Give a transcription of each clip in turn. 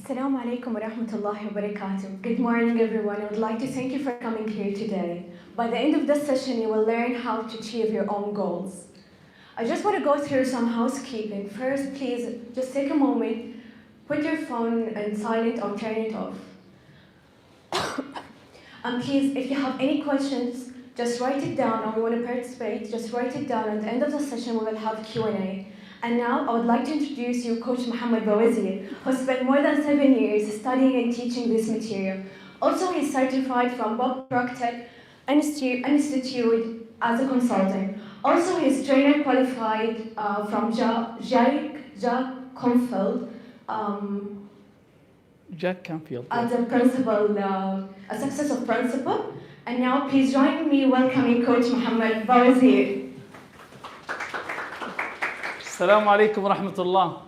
Assalamu alaikum wa rahmatullahi wa barakatuh. Good morning, everyone. I would like to thank you for coming here today. By the end of this session, you will learn how to achieve your own goals. I just want to go through some housekeeping. First, please just take a moment, put your phone in silent or turn it off. And please, if you have any questions, just write it down, or you want to participate, just write it down. At the end of the session, we will have Q&A. And now, I would like to introduce you Coach Mohammed Bawazir, who spent more than 7 years studying and teaching this material. Also, he's certified from Bob Proctor Institute as a consultant. Also, he's trainer qualified from Jack Confield. Jack Canfield. As a principal, a successful principal. And now, please join me welcoming Coach Mohammed Bawazir. Assalamu alaikum wa rahmatullah.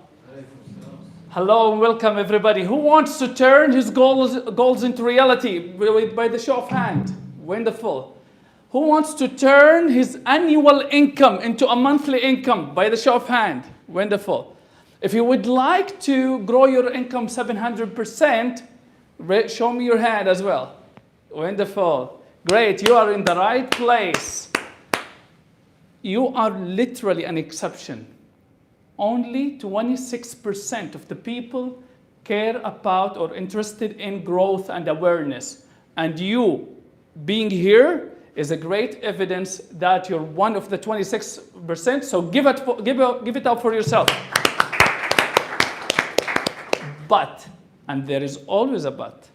Hello and welcome everybody. Who wants to turn his goals into reality? By the show of hand. Wonderful. Who wants to turn his annual income into a monthly income? By the show of hand. Wonderful. If you would like to grow your income 700%, show me your hand as well. Wonderful. Great. You are in the right place. You are literally an exception. Only 26% of the people care about or interested in growth and awareness. And you being here is a great evidence that you're one of the 26%. So give it up for yourself. But, and there is always a but,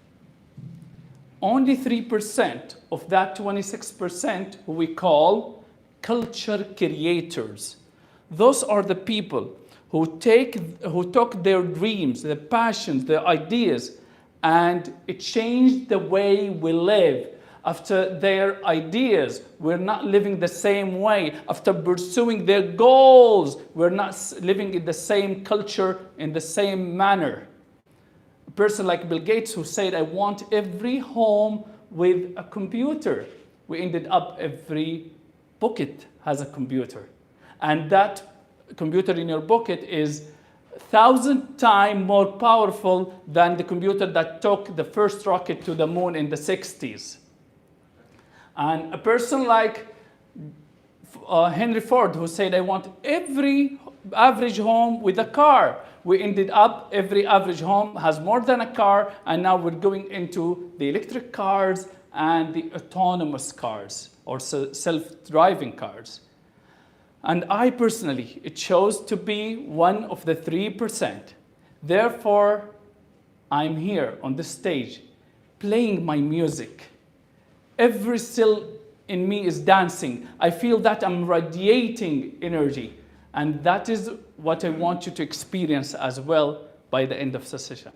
only 3% of that 26% who we call culture creators. Those are the people who took their dreams, their passions, their ideas, and it changed the way we live. After their ideas, we're not living the same way. After pursuing their goals, we're not living in the same culture, in the same manner. A person like Bill Gates who said, I want every home with a computer. We ended up every pocket has a computer. And that computer in your pocket is 1,000 times more powerful than the computer that took the first rocket to the moon in the 60s. And a person like Henry Ford who said, I want every average home with a car. We ended up, every average home has more than a car, and now we're going into the electric cars and the autonomous cars or self-driving cars. And I personally chose to be one of the 3%. Therefore, I'm here on the stage playing my music. Every cell in me is dancing. I feel that I'm radiating energy. And that is what I want you to experience as well by the end of the session.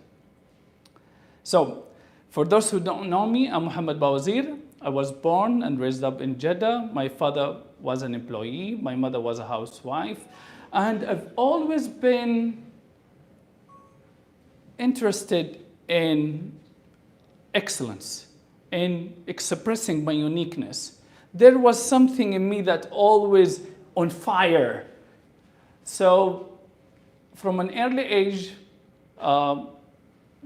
So, for those who don't know me, I'm Mohammed Bawazir. I was born and raised up in Jeddah. My father was an employee. My mother was a housewife. And I've always been interested in excellence, in expressing my uniqueness. There was something in me that always on fire. So from an early age,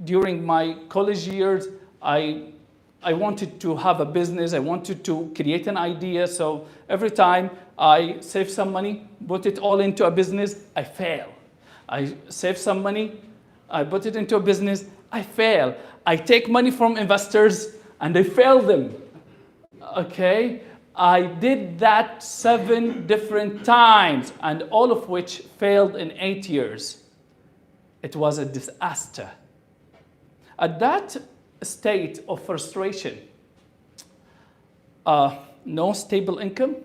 during my college years, I wanted to have a business. I wanted to create an idea. So every time I save some money, put it all into a business, I fail. I save some money, I put it into a business, I fail. I take money from investors and I fail them. Okay? I did that 7 different times, and all of which failed in 8 years. It was a disaster. At that state of frustration, no stable income,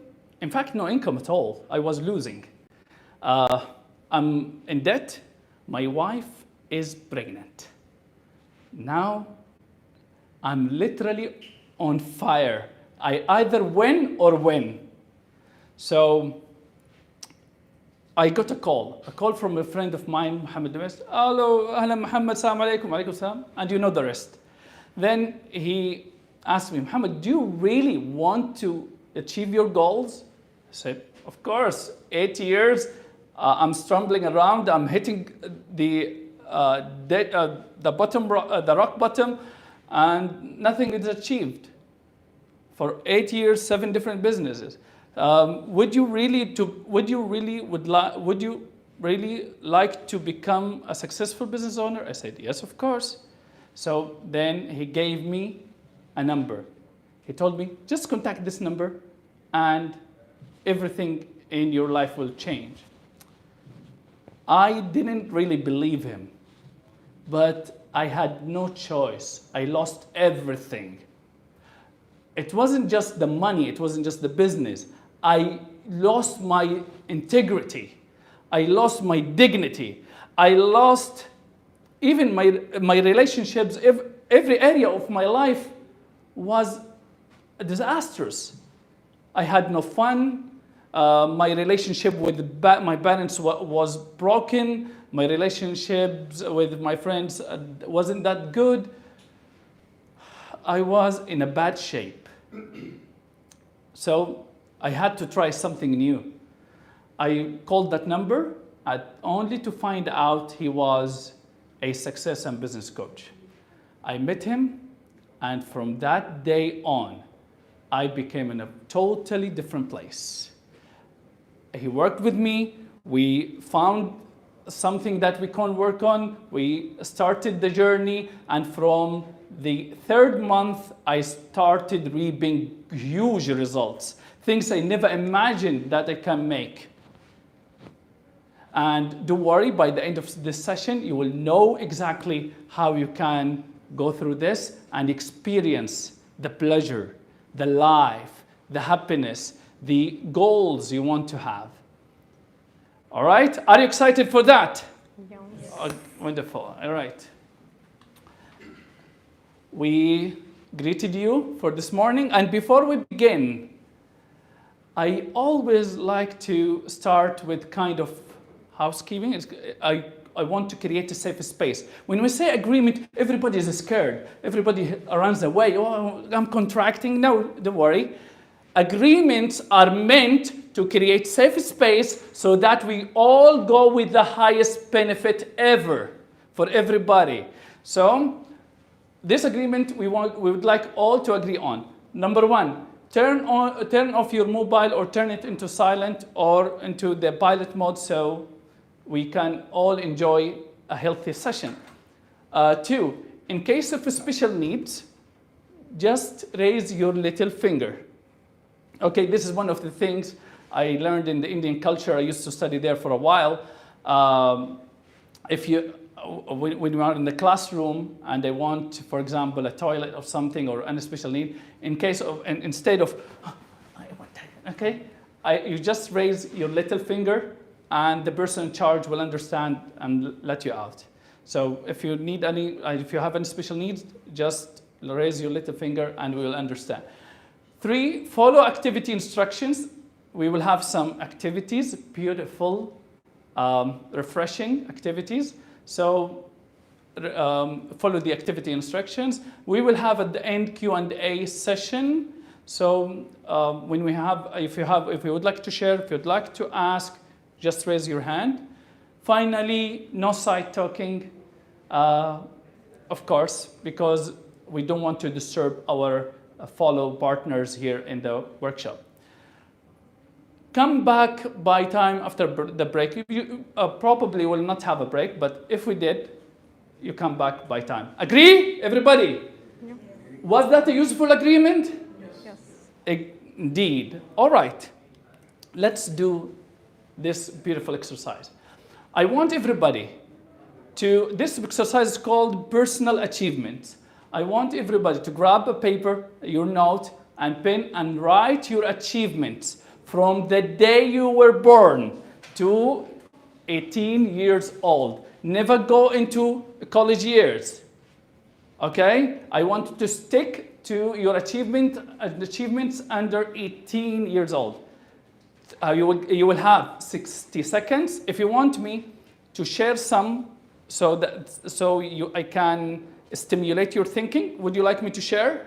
in fact, no income at all. I was losing. I'm in debt. My wife is pregnant. Now, I'm literally on fire. I either win or win. So I got a call from a friend of mine, Mohammed Bawazir. Hello, hello, Mohammed, salam alaikum, alaikum salam, and you know the rest. Then he asked me, Mohammed, do you really want to achieve your goals? I said, of course, 8 years, I'm stumbling around, I'm hitting the the rock bottom, and nothing is achieved. For 8 years, 7 different businesses. Would you really like to become a successful business owner? I said, yes, of course. So then he gave me a number. He told me, just contact this number and everything in your life will change. I didn't really believe him, but I had no choice. I lost everything. It wasn't just the money, it wasn't just the business. I lost my integrity. I lost my dignity. I lost even my relationships. Every area of my life was disastrous. I had no fun. My relationship with my parents was broken. My relationships with my friends wasn't that good. I was in a bad shape. So I had to try something new. I called that number only to find out he was a success and business coach. I met him, and from that day on, I became in a totally different place. He worked with me. We found something that we can work on. We started the journey, and from the 3rd month, I started reaping huge results, things I never imagined that I can make. And don't worry, by the end of this session, you will know exactly how you can go through this and experience the pleasure, the life, the happiness, the goals you want to have. All right? Are you excited for that? Yes. Oh, wonderful. All right. We greeted you for this morning. And before we begin, I always like to start with kind of housekeeping. I want to create a safe space. When we say agreement, everybody is scared. Everybody runs away. Oh, I'm contracting. No, don't worry. Agreements are meant to create safe space so that we all go with the highest benefit ever for everybody. So this agreement we would like all to agree on. Number 1, turn off your mobile or turn it into silent or into the pilot mode so we can all enjoy a healthy session. 2, in case of special needs, just raise your little finger. Okay, this is one of the things I learned in the Indian culture. I used to study there for a while. When you are in the classroom and they want, for example, a toilet or something or any special need, instead of, okay, you just raise your little finger and the person in charge will understand and let you out. So if you have any special needs, just raise your little finger and we will understand. 3, follow activity instructions. We will have some activities, beautiful, refreshing activities. So follow the activity instructions. We will have at the end Q&A session. So if you would like to share, if you'd like to ask, just raise your hand. Finally, no side talking, of course, because we don't want to disturb our fellow partners here in the workshop. Come back by time after the break. You probably will not have a break, but if we did, you come back by time. Agree, everybody? Yeah. Was that a useful agreement? Yes. Indeed. All right. Let's do this beautiful exercise. I want everybody this exercise is called personal achievements. I want everybody to grab a paper, your note, and pen, and write your achievements from the day you were born to 18 years old. Never go into college years. Okay? I want to stick to your achievements under 18 years old. You will have 60 seconds. If you want me to share some I can stimulate your thinking, would you like me to share?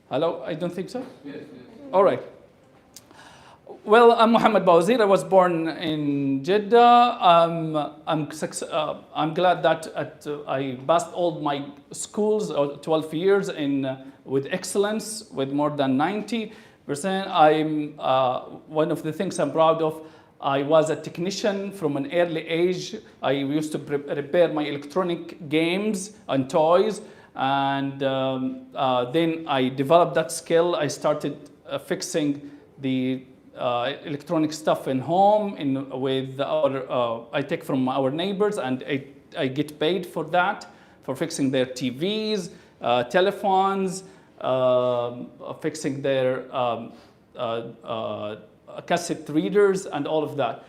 Hello? I don't think so? Yes. All right. Well, I'm Mohammed Bawazir. I was born in Jeddah. I'm glad that I passed all my schools, 12 years, with excellence, with more than 90%. One of the things I'm proud of, I was a technician from an early age. I used to repair my electronic games and toys. And then I developed that skill. I started fixing the electronic stuff in home with I take from our neighbors, and I get paid for that, for fixing their TVs, telephones, fixing their cassette readers, and all of that.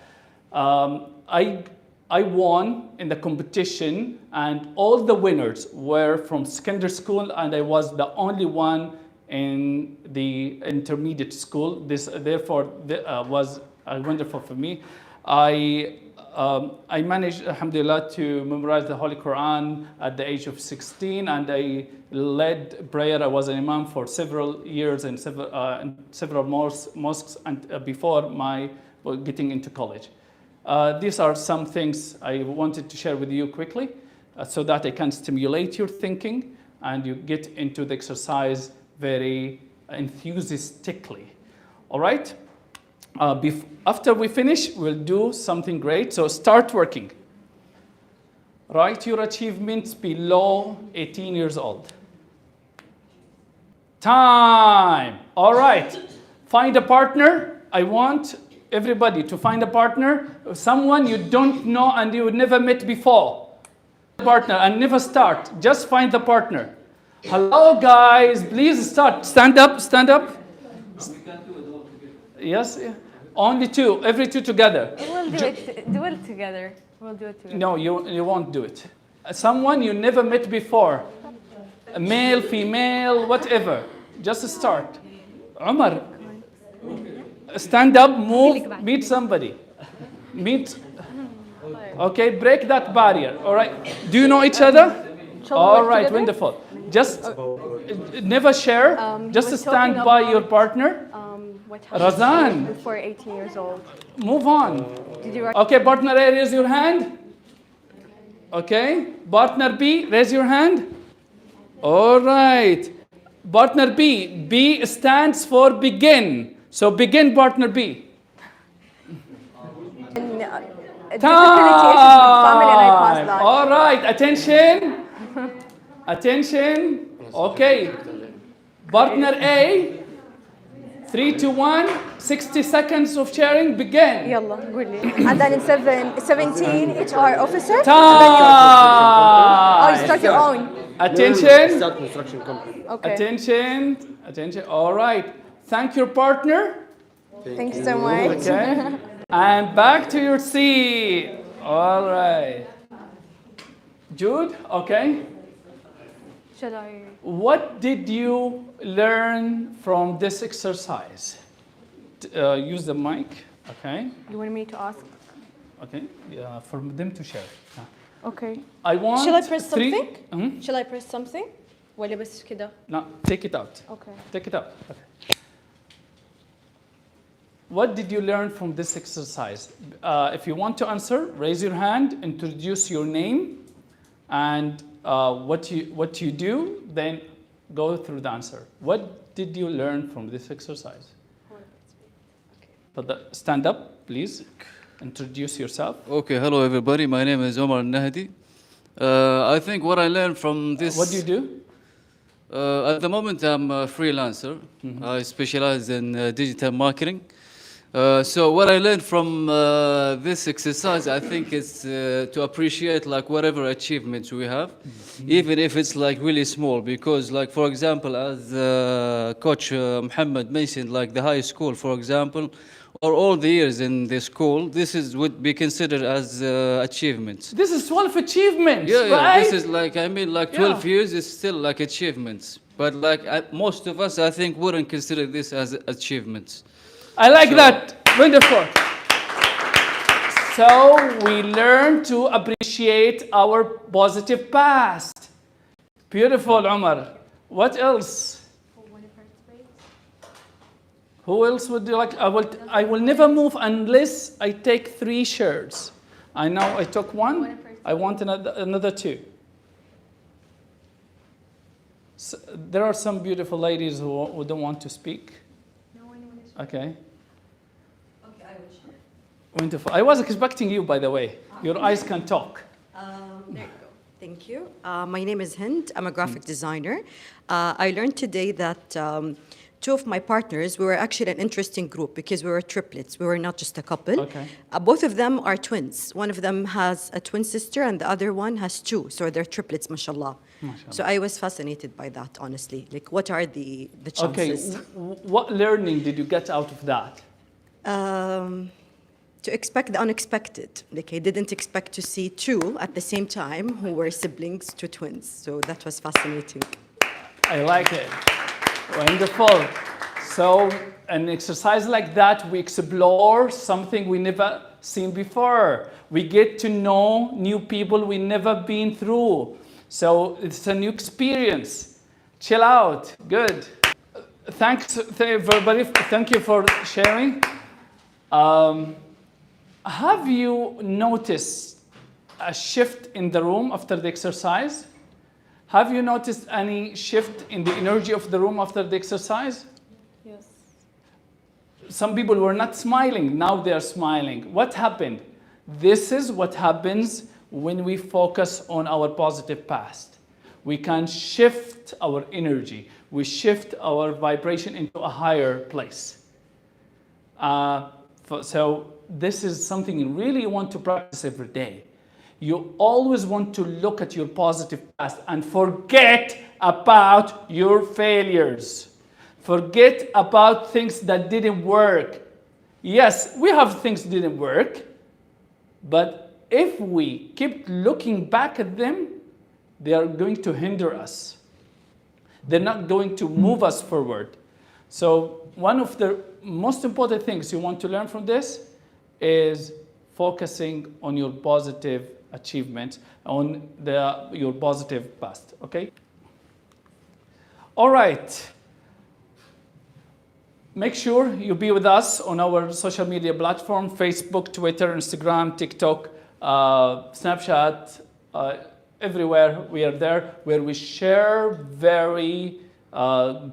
I won in the competition, and all the winners were from secondary school, and I was the only one in the intermediate school. This therefore was wonderful for me. I managed, alhamdulillah, to memorize the Holy Quran at the age of 16, and I led prayer. I was an imam for several years in several mosques and before my getting into college. These are some things I wanted to share with you quickly so that I can stimulate your thinking and you get into the exercise very enthusiastically. All right? After we finish, we'll do something great. So start working. Write your achievements below 18 years old. Time. All right. Find a partner. I want everybody to find a partner, someone you don't know and you never met before. Partner, and never start. Just find the partner. Hello, guys. Please start. Stand up. Stand up. Yes. Only two. Every two together. We'll do it together. We'll do it together. No, you won't do it. Someone you never met before. A male, female, whatever. Just start. Umar. Stand up, move, meet somebody. Meet. Okay, break that barrier. All right. Do you know each other? All right, wonderful. Just never share. Just stand by your partner. Razan. Before 18 years old. Move on. Did you Okay, partner A, raise your hand. Okay. Partner B, raise your hand. All right. Partner B. B stands for begin. So begin, partner B. Time. All right. Attention. Attention. Okay. Partner A. 3, 2, 1. 60 seconds of sharing. Begin. يلا قولي. And then in 17, HR officer. Time. Oh, you start your own. Attention. Start construction company. Okay. Attention. Attention. All right. Thank your partner. Thank you so much. Okay. And back to your seat. All right. Jude, okay. Should I? What did you learn from this exercise? Use the mic. Okay. You want me to ask? Okay. Yeah, for them to share. Okay. I want. Shall I press three. something? Shall I press something? ولا بس كده? No, take it out. Okay. Take it out. Okay. What did you learn from this exercise? If you want to answer, raise your hand, introduce your name, and what you do, then go through the answer. What did you learn from this exercise? Stand up, please. Introduce yourself. Okay, hello everybody. My name is Omar Nahdi. I think what I learned from this. What do you do? At the moment, I'm a freelancer. I specialize in digital marketing. So what I learned from this exercise, I think, is to appreciate like whatever achievements we have, even if it's like really small. Because like for example, as Coach Muhammad mentioned, like the high school, for example, or all the years in the school, this would be considered as achievements. This is 12 achievements, Yeah, right? this is like, I mean, like 12 years is still like achievements. But like most of us, I think, wouldn't consider this as achievements. I like that. Wonderful. So we learn to appreciate our positive past. Beautiful, Umar. What else? Who else would you like? I will never move unless I take 3 shares. I know I took 1. I want another 2. So, there are some beautiful ladies who don't want to speak. No one is. Okay. Okay, I will share. Wonderful. I was expecting you, by the way. Your eyes can talk. There you go. Thank you. My name is Hind. I'm a graphic designer. I learned today that 2 of my partners, we were actually an interesting group because we were triplets. We were not just a couple. Okay. Both of them are twins. One of them has a twin sister and the other one has 2. So they're triplets, mashallah. So I was fascinated by that, honestly. Like, what are the chances? Okay. What learning did you get out of that? To expect the unexpected. Like, I didn't expect to see 2 at the same time who were siblings to twins. So that was fascinating. I like it. Wonderful. So an exercise like that, we explore something we never seen before. We get to know new people we never been through. So it's a new experience. Chill out. Good. Thanks everybody. Thank you for sharing. Have you noticed a shift in the room after the exercise? Have you noticed any shift in the energy of the room after the exercise? Yes. Some people were not smiling, now they are smiling. What happened? This is what happens when we focus on our positive past. We can shift our energy. We shift our vibration into a higher place. So this is something you really want to practice every day. You always want to look at your positive past and forget about your failures. Forget about things that didn't work. Yes, we have things that didn't work, but if we keep looking back at them, they are going to hinder us. They're not going to move us forward. So one of the most important things you want to learn from this is focusing on your positive achievements, on your positive past, okay? All right. Make sure you be with us on our social media platform, Facebook, Twitter, Instagram, TikTok, Snapchat, everywhere we are there, where we share very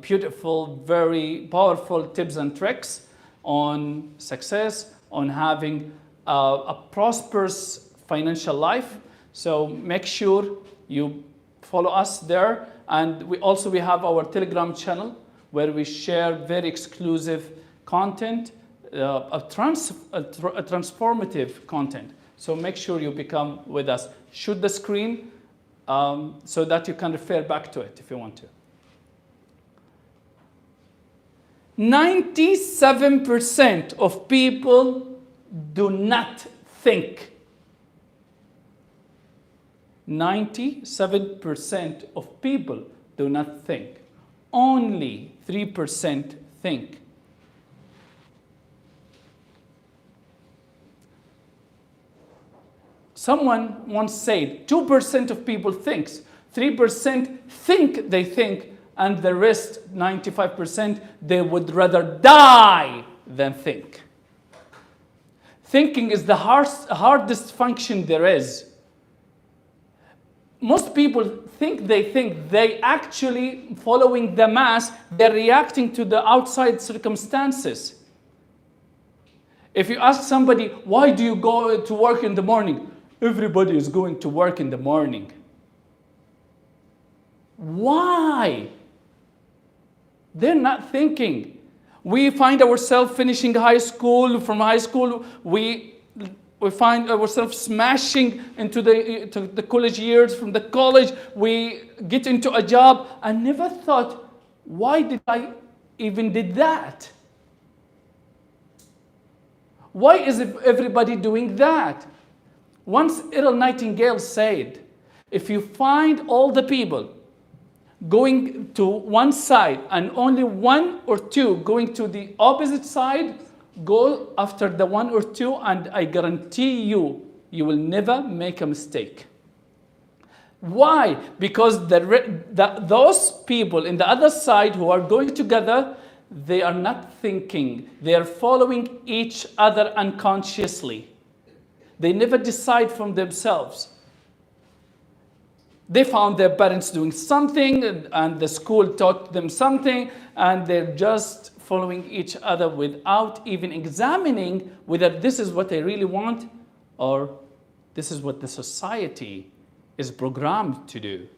beautiful, very powerful tips and tricks on success, on having a prosperous financial life. So make sure you follow us there. And we have our Telegram channel where we share very exclusive content, transformative content. So make sure you become with us. Shoot the screen so that you can refer back to it if you want to. 97% of people do not think. 97% of people do not think. Only 3% think. Someone once said 2% of people thinks, 3% think they think, and the rest, 95%, they would rather die than think. Thinking is the hardest function there is. Most people think they actually following the mass, they're reacting to the outside circumstances. If you ask somebody, why do you go to work in the morning? Everybody is going to work in the morning. Why? They're not thinking. We find ourselves finishing high school. From high school, we find ourselves smashing into the college years. From the college, we get into a job and never thought, why did I even did that? Why is everybody doing that? Once Earl Nightingale said, if you find all the people going to one side and only one or two going to the opposite side, go after the one or two, and I guarantee you, you will never make a mistake. Why? Because those people in the other side who are going together, they are not thinking. They are following each other unconsciously. They never decide from themselves. They found their parents doing something, and the school taught them something, and they're just following each other without even examining whether this is what they really want or this is what the society is programmed to do.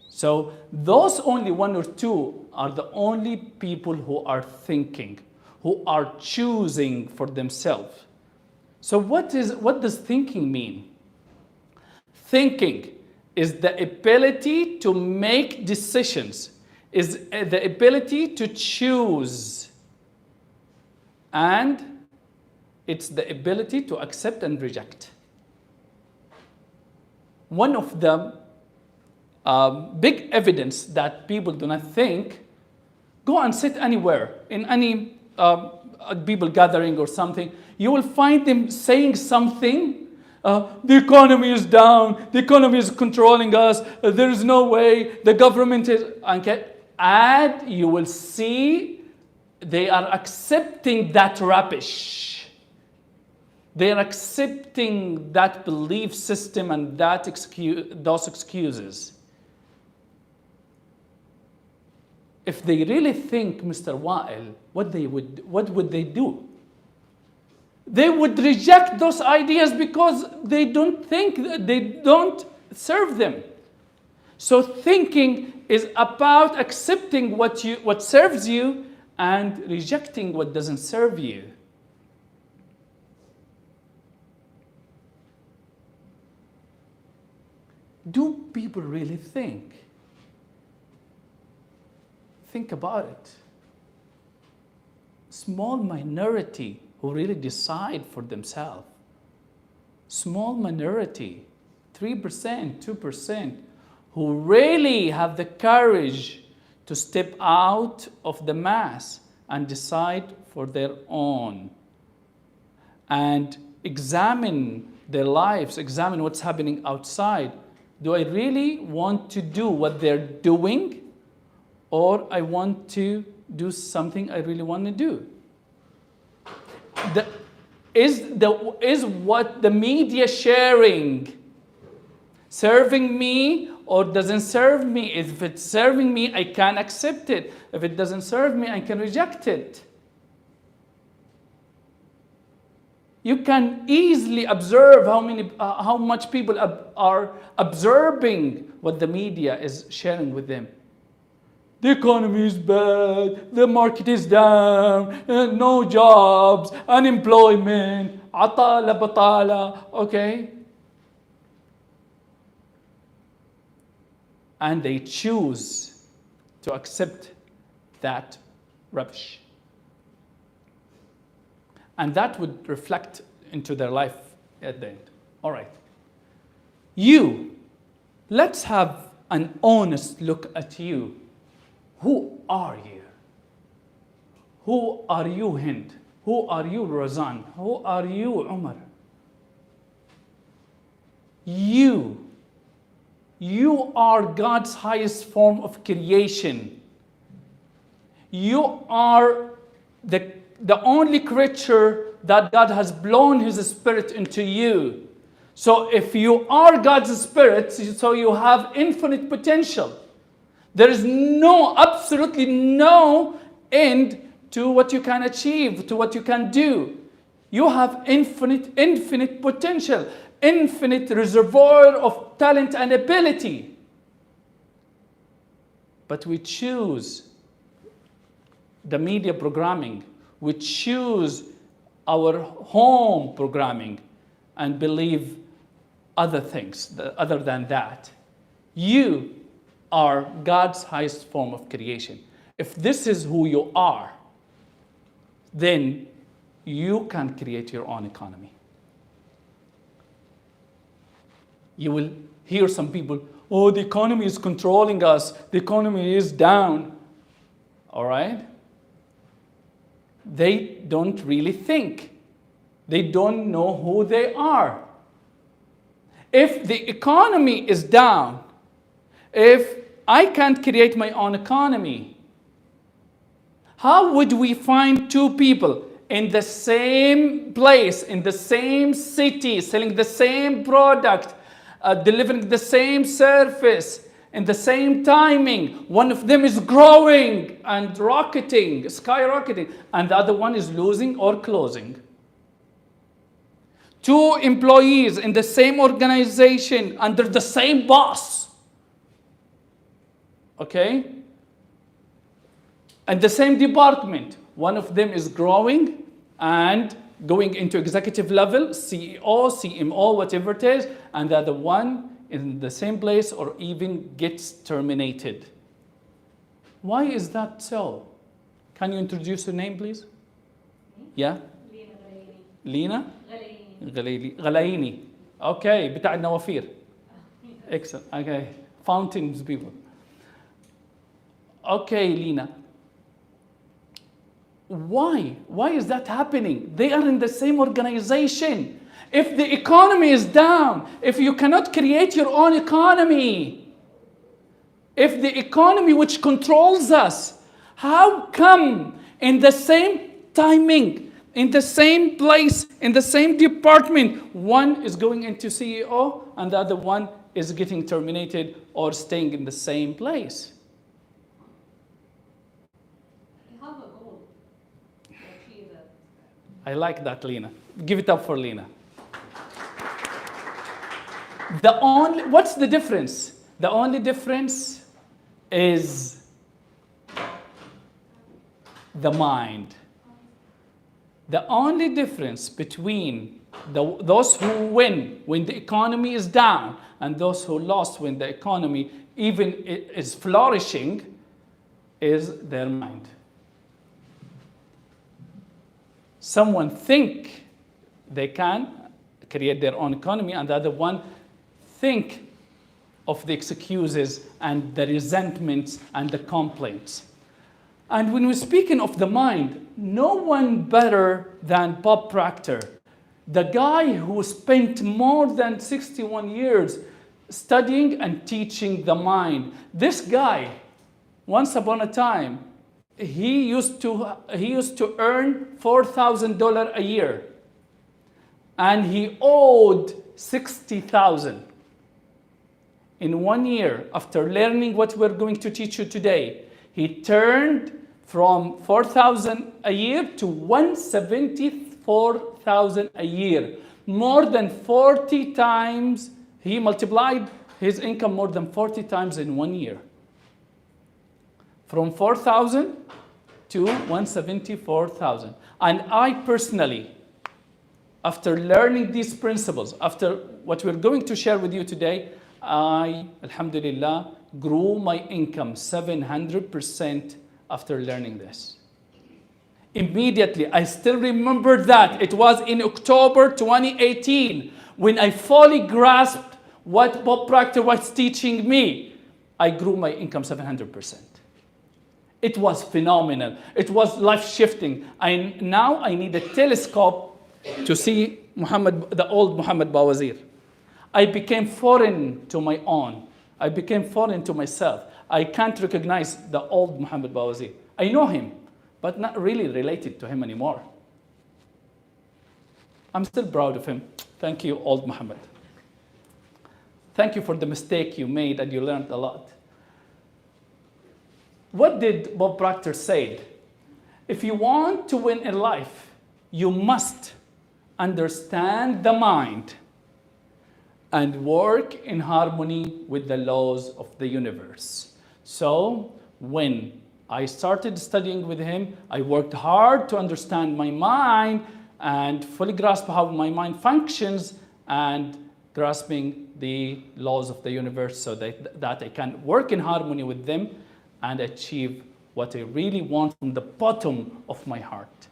So those only one or two are the only people who are thinking, who are choosing for themselves. So what does thinking mean? Thinking is the ability to make decisions, is the ability to choose, and it's the ability to accept and reject. One of the big evidence that people do not think, go and sit anywhere, in any people gathering or something, you will find them saying something. The economy is down, the economy is controlling us, there is no way, the government is, and you will see they are accepting that rubbish. They are accepting that belief system and that those excuses. If they really think, Mr. Wa'il, what would they do? They would reject those ideas because they don't think, they don't serve them. So thinking is about accepting what serves you and rejecting what doesn't serve you. Do people really think? Think about it. Small minority who really decide for themselves. Small minority, 3%, 2%, who really have the courage to step out of the mass and decide for their own. And examine their lives, examine what's happening outside. Do I really want to do what they're doing? Or I want to do something I really want to do? Is what the media sharing serving me or doesn't serve me? If it's serving me, I can accept it. If it doesn't serve me, I can reject it. You can easily observe how much people are observing what the media is sharing with them. The economy is bad, the market is down, no jobs, unemployment, atala batala, okay? And they choose to accept that rubbish. And that would reflect into their life at the end. All right. Let's have an honest look at you. Who are you? Who are you, Hind? Who are you, Razan? Who are you, Umar? You are God's highest form of creation. You are the only creature that God has blown His Spirit into you. So if you are God's Spirit, so you have infinite potential. There is absolutely no end to what you can achieve, to what you can do. You have infinite potential, infinite reservoir of talent and ability. But we choose the media programming. We choose our home programming and believe other things other than that. You are God's highest form of creation. If this is who you are, then you can create your own economy. You will hear some people, oh, the economy is controlling us, the economy is down. All right? They don't really think. They don't know who they are. If the economy is down, if I can't create my own economy, How would we find two people in the same place, in the same city, selling the same product, delivering the same service, in the same timing? One of them is growing and rocketing, skyrocketing, and the other one is losing or closing. Two employees in the same organization under the same boss. Okay? And the same department. One of them is growing and going into executive level, CEO, CMO, whatever it is, and the other one in the same place or even gets terminated. Why is that so? Can you introduce your name, please? Yeah? Lina غلايني. Okay, بتاع النوافير. Excellent. Okay, fountains people. Okay, Lina. Why? Why is that happening? They are in the same organization. If the economy is down, if you cannot create your own economy, if the economy which controls us, how come in the same timing, in the same place, in the same department, one is going into CEO and the other one is getting terminated or staying in the same place? You have a goal to achieve it. I like that, Lena. Give it up for Lena. What's the difference? The only difference is the mind. The only difference between those who win when the economy is down and those who lost when the economy even is flourishing is their mind. Someone think they can create their own economy, and the other one think of the excuses and the resentments and the complaints. And when we're speaking of the mind, no one better than Bob Proctor, the guy who spent more than 61 years studying and teaching the mind. This guy, once upon a time, he used to earn $4,000 a year, and he owed $60,000. In 1 year, after learning what we're going to teach you today, he turned from $4,000 a year to $174,000 a year. More than 40 times, he multiplied his income more than 40 times in 1 year. From 4,000 to 174,000. And I personally, after learning these principles, after what we're going to share with you today, I, alhamdulillah, grew my income 700% after learning this. Immediately, I still remember that. It was in October 2018 when I fully grasped what Bob Proctor was teaching me. I grew my income 700%. It was phenomenal. It was life-shifting. Now I need a telescope to see the old Mohammed Bawazir. I became foreign to my own. I became foreign to myself. I can't recognize the old Mohammed Bawazir. I know him, but not really related to him anymore. I'm still proud of him. Thank you, old Mohammed. Thank you for the mistake you made, and you learned a lot. What did Bob Proctor say? If you want to win in life, you must understand the mind and work in harmony with the laws of the universe. So when I started studying with him, I worked hard to understand my mind and fully grasp how my mind functions and grasping the laws of the universe so that I can work in harmony with them and achieve what I really want from the bottom of my heart.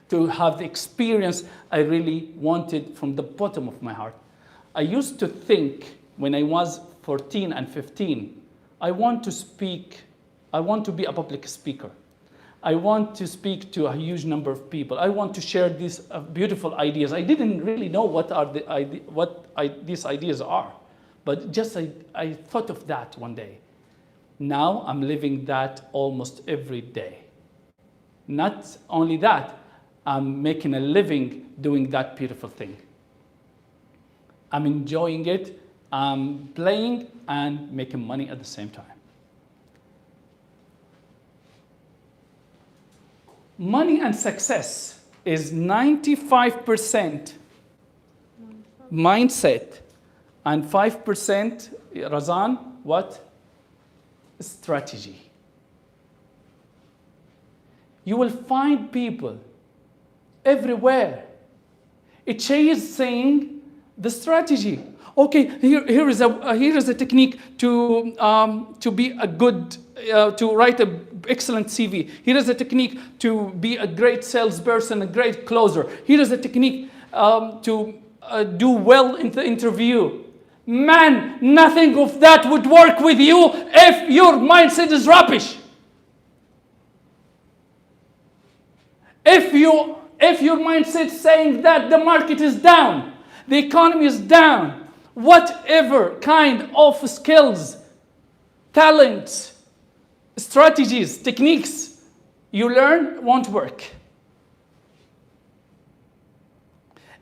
To have the experience I really wanted from the bottom of my heart. I used to think when I was 14 and 15, I want to be a public speaker. I want to speak to a huge number of people. I want to share these beautiful ideas. I didn't really know what these ideas are, but just I thought of that one day. Now I'm living that almost every day. Not only that, I'm making a living doing that beautiful thing. I'm enjoying it, I'm playing and making money at the same time. Money and success is 95% mindset and 5%, Razan, what? Strategy. You will find people everywhere chasing the strategy. Okay, here is a technique to be a good, to write an excellent CV. Here is a technique to be a great salesperson, a great closer. Here is a technique to do well in the interview. Man, nothing of that would work with you if your mindset is rubbish. If your mindset is saying that the market is down, the economy is down, whatever kind of skills, talents, strategies, techniques you learn won't work.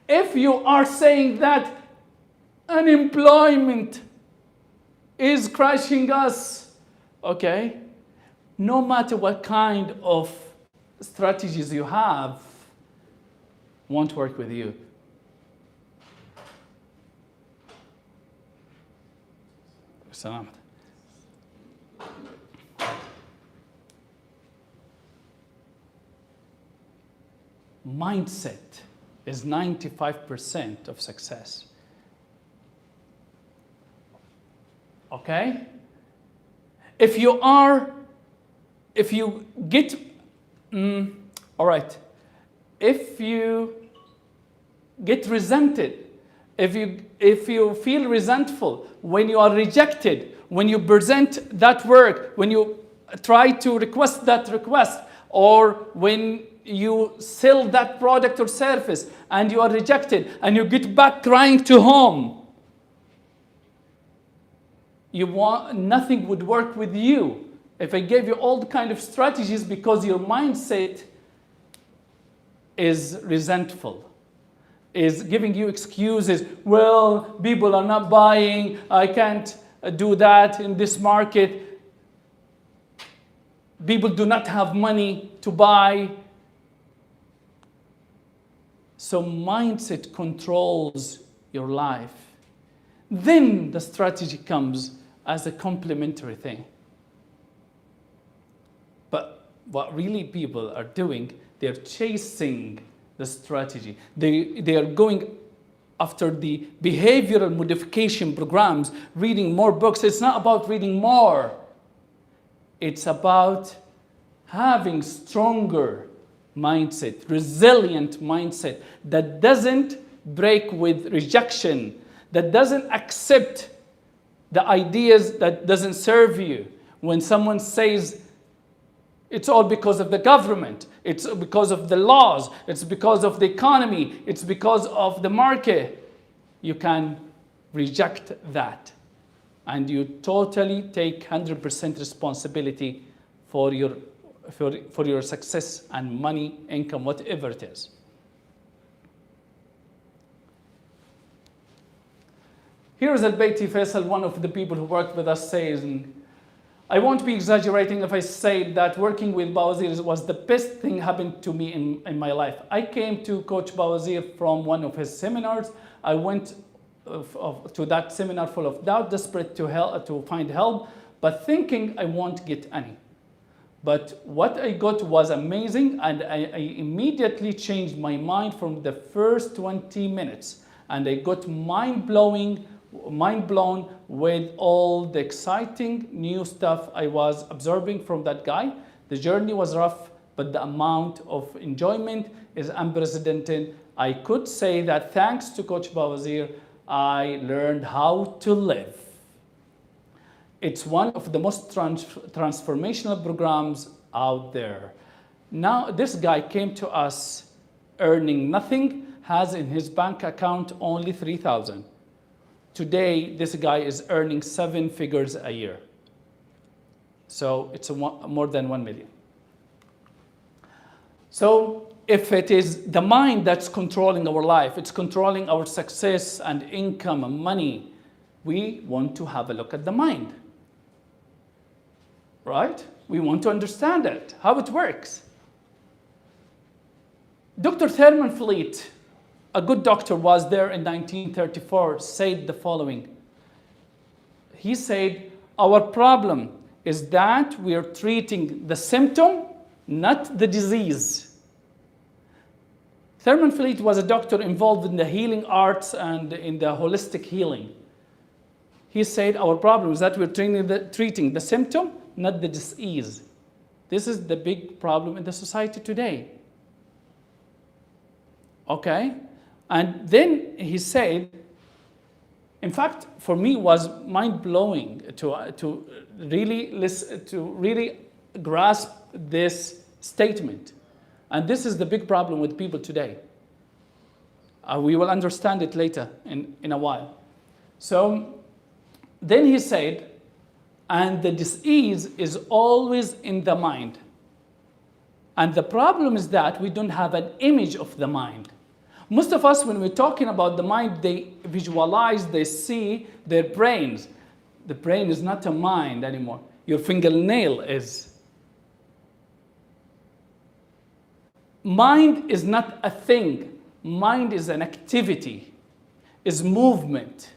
If you are saying that unemployment is crushing us, okay, no matter what kind of strategies you have, won't work with you. Salamat. Mindset is 95% of success. Okay? If you get, all right, if you get resented, if you feel resentful when you are rejected, when you present that work, when you try to request that request, or when you sell that product or service and you are rejected and you get back crying to home, nothing would work with you if I gave you all the kind of strategies, because your mindset is resentful, is giving you excuses. Well, people are not buying, I can't do that in this market. People do not have money to buy. So mindset controls your life. Then the strategy comes as a complementary thing. But what really people are doing, they're chasing the strategy. They are going after the behavioral modification programs, reading more books. It's not about reading more. It's about having stronger mindset, resilient mindset that doesn't break with rejection, that doesn't accept the ideas that doesn't serve you. When someone says it's all because of the government, it's because of the laws, it's because of the economy, it's because of the market, you can reject that. And you totally take 100% responsibility for your success and money, income, whatever it is. Here is Al-Bayti Faisal, one of the people who worked with us, saying, I won't be exaggerating if I say that working with Bawazir was the best thing happened to me in my life. I came to Coach Bawazir from one of his seminars. I went to that seminar full of doubt, desperate to find help, but thinking I won't get any. But what I got was amazing, and I immediately changed my mind from the first 20 minutes. And I got mind blown with all the exciting new stuff I was absorbing from that guy. The journey was rough, but the amount of enjoyment is unprecedented. I could say that thanks to Coach Bawazir, I learned how to live. It's one of the most transformational programs out there. Now, this guy came to us earning nothing, has in his bank account only 3,000. Today, this guy is earning 7 figures a year. So it's more than 1 million. So if it is the mind that's controlling our life, it's controlling our success and income and money, we want to have a look at the mind. Right? We want to understand it, how it works. Dr. Thurman Fleet, a good doctor, was there in 1934, said the following. He said, our problem is that we are treating the symptom, not the disease. Thurman Fleet was a doctor involved in the healing arts and in the holistic healing. He said, our problem is that we're treating the symptom, not the disease. This is the big problem in the society today. Okay? And then he said, in fact, for me, it was mind-blowing to really grasp this statement. And this is the big problem with people today. We will understand it later in a while. So then he said, and the disease is always in the mind. And the problem is that we don't have an image of the mind. Most of us, when we're talking about the mind, they visualize, they see their brains. The brain is not a mind anymore. Your fingernail is. Mind is not a thing. Mind is an activity, is movement.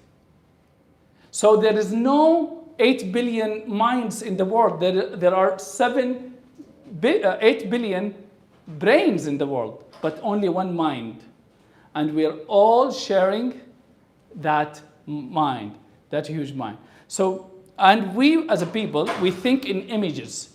So there is no 8 billion minds in the world. There are 8 billion brains in the world, but only one mind. And we are all sharing that mind, that huge mind. So, and we as a people, we think in images.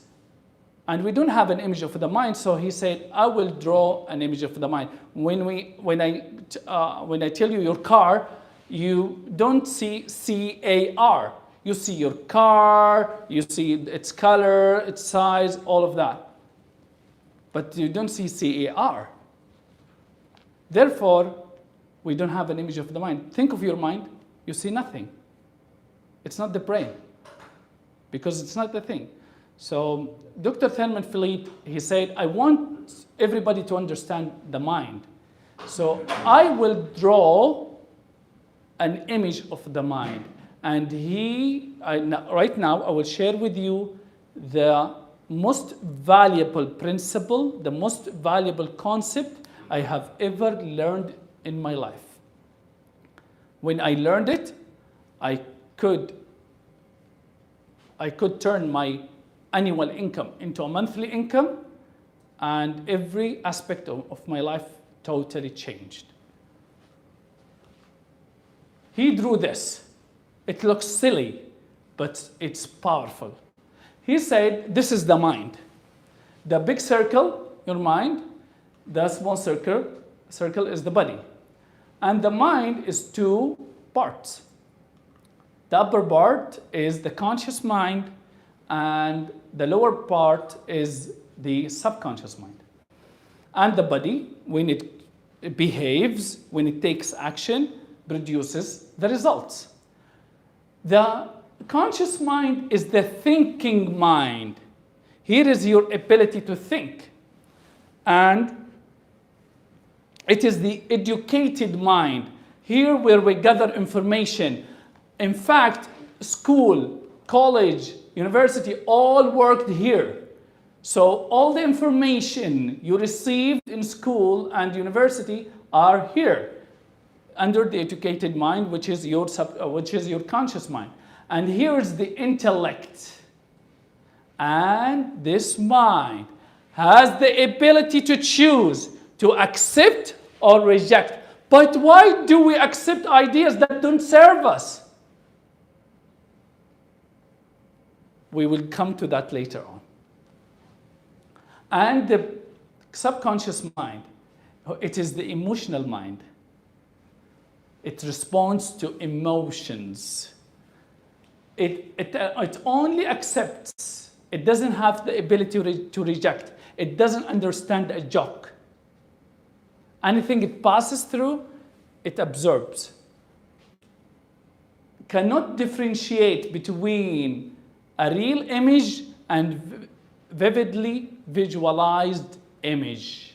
And we don't have an image of the mind, so he said, I will draw an image of the mind. When I tell you your car, you don't see C-A-R. You see your car, you see its color, its size, all of that. But you don't see C-A-R. Therefore, we don't have an image of the mind. Think of your mind, you see nothing. It's not the brain, because it's not the thing. So Dr. Thurman Fleet, he said, I want everybody to understand the mind. So I will draw an image of the mind. And right now, I will share with you the most valuable principle, the most valuable concept I have ever learned in my life. When I learned it, I could turn my annual income into a monthly income, and every aspect of my life totally changed. He drew this. It looks silly, but it's powerful. He said, this is the mind. The big circle, your mind, the small circle is the body. And the mind is two parts. The upper part is the conscious mind, and the lower part is the subconscious mind. And the body, when it behaves, when it takes action, produces the results. The conscious mind is the thinking mind. Here is your ability to think. And it is the educated mind. Here where we gather information. In fact, school, college, university, all worked here. So all the information you received in school and university are here, under the educated mind, which is your conscious mind. And here is the intellect. And this mind has the ability to choose to accept or reject. But why do we accept ideas that don't serve us? We will come to that later on. And the subconscious mind, it is the emotional mind. It responds to emotions. It only accepts. It doesn't have the ability to reject. It doesn't understand a joke. Anything it passes through, it absorbs. Cannot differentiate between a real image and vividly visualized image.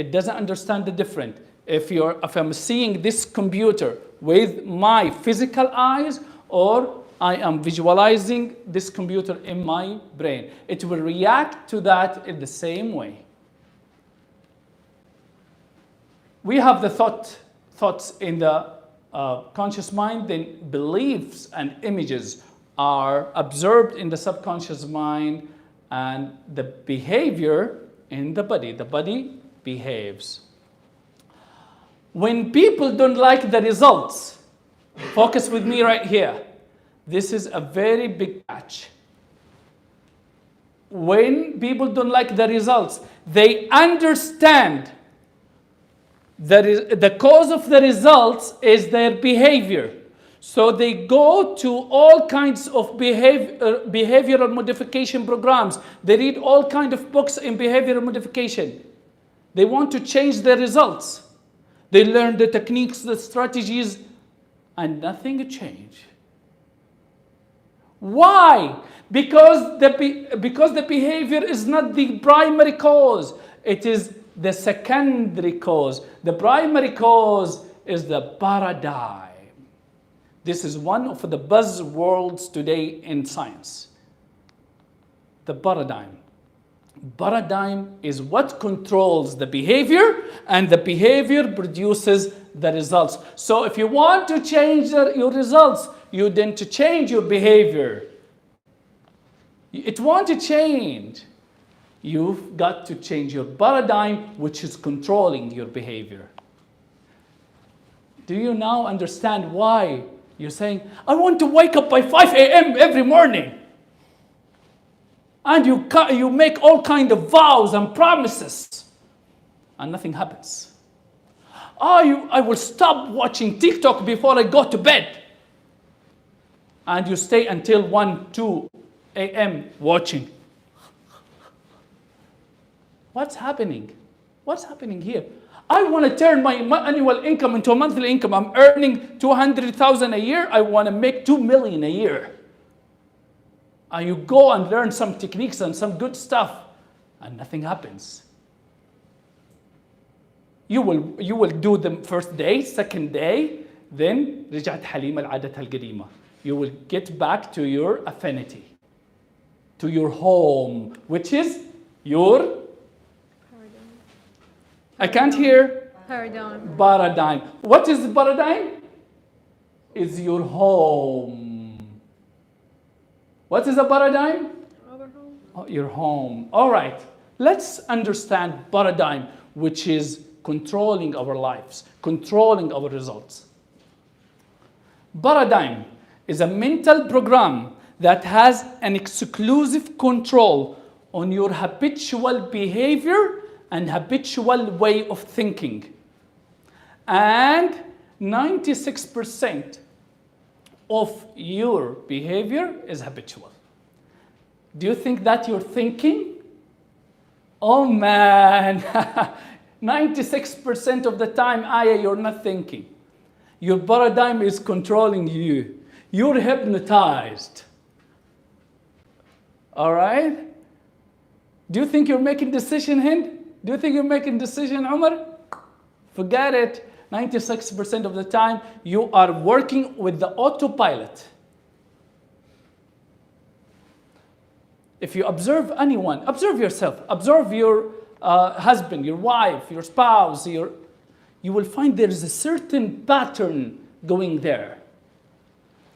It doesn't understand the difference. If I'm seeing this computer with my physical eyes, or I am visualizing this computer in my brain, it will react to that in the same way. We have the thoughts in the conscious mind, then beliefs and images are absorbed in the subconscious mind, and the behavior in the body. The body behaves. When people don't like the results, focus with me right here. This is a very big catch. When people don't like the results, they understand the cause of the results is their behavior. So they go to all kinds of behavioral modification programs. They read all kinds of books in behavioral modification. They want to change their results. They learn the techniques, the strategies, and nothing changes. Why? Because the behavior is not the primary cause. It is the secondary cause. The primary cause is the paradigm. This is one of the buzzwords today in science. The paradigm. Paradigm is what controls the behavior, and the behavior produces the results. So if you want to change your results, you need to change your behavior. It won't change. You've got to change your paradigm, which is controlling your behavior. Do you now understand why you're saying, I want to wake up by 5 a.m. every morning? And you make all kinds of vows and promises, and nothing happens. I will stop watching TikTok before I go to bed. And you stay until 1, 2 a.m. watching. What's happening? What's happening here? I want to turn my annual income into a monthly income. I'm earning 200,000 a year. I want to make 2 million a year. And you go and learn some techniques and some good stuff, and nothing happens. You will do the first day, second day, then رجعت حليمة لعادتها القديمة. You will get back to your affinity, to your home, which is your I can't hear. Paradigm. Paradigm. What is the paradigm? It's your home. What is a paradigm? Our home. Oh, your home. All right. Let's understand paradigm, which is controlling our lives, controlling our results. Paradigm is a mental program that has an exclusive control on your habitual behavior and habitual way of thinking. And 96% of your behavior is habitual. Do you think that you're thinking? Oh man, 96% of the time, Aya, you're not thinking. Your paradigm is controlling you. You're hypnotized. All right? Do you think you're making decision, Hind? Do you think you're making decision, Umar? Forget it. 96% of the time, you are working with the autopilot. If you observe anyone, observe yourself, observe your husband, your wife, your spouse, you will find there is a certain pattern going there.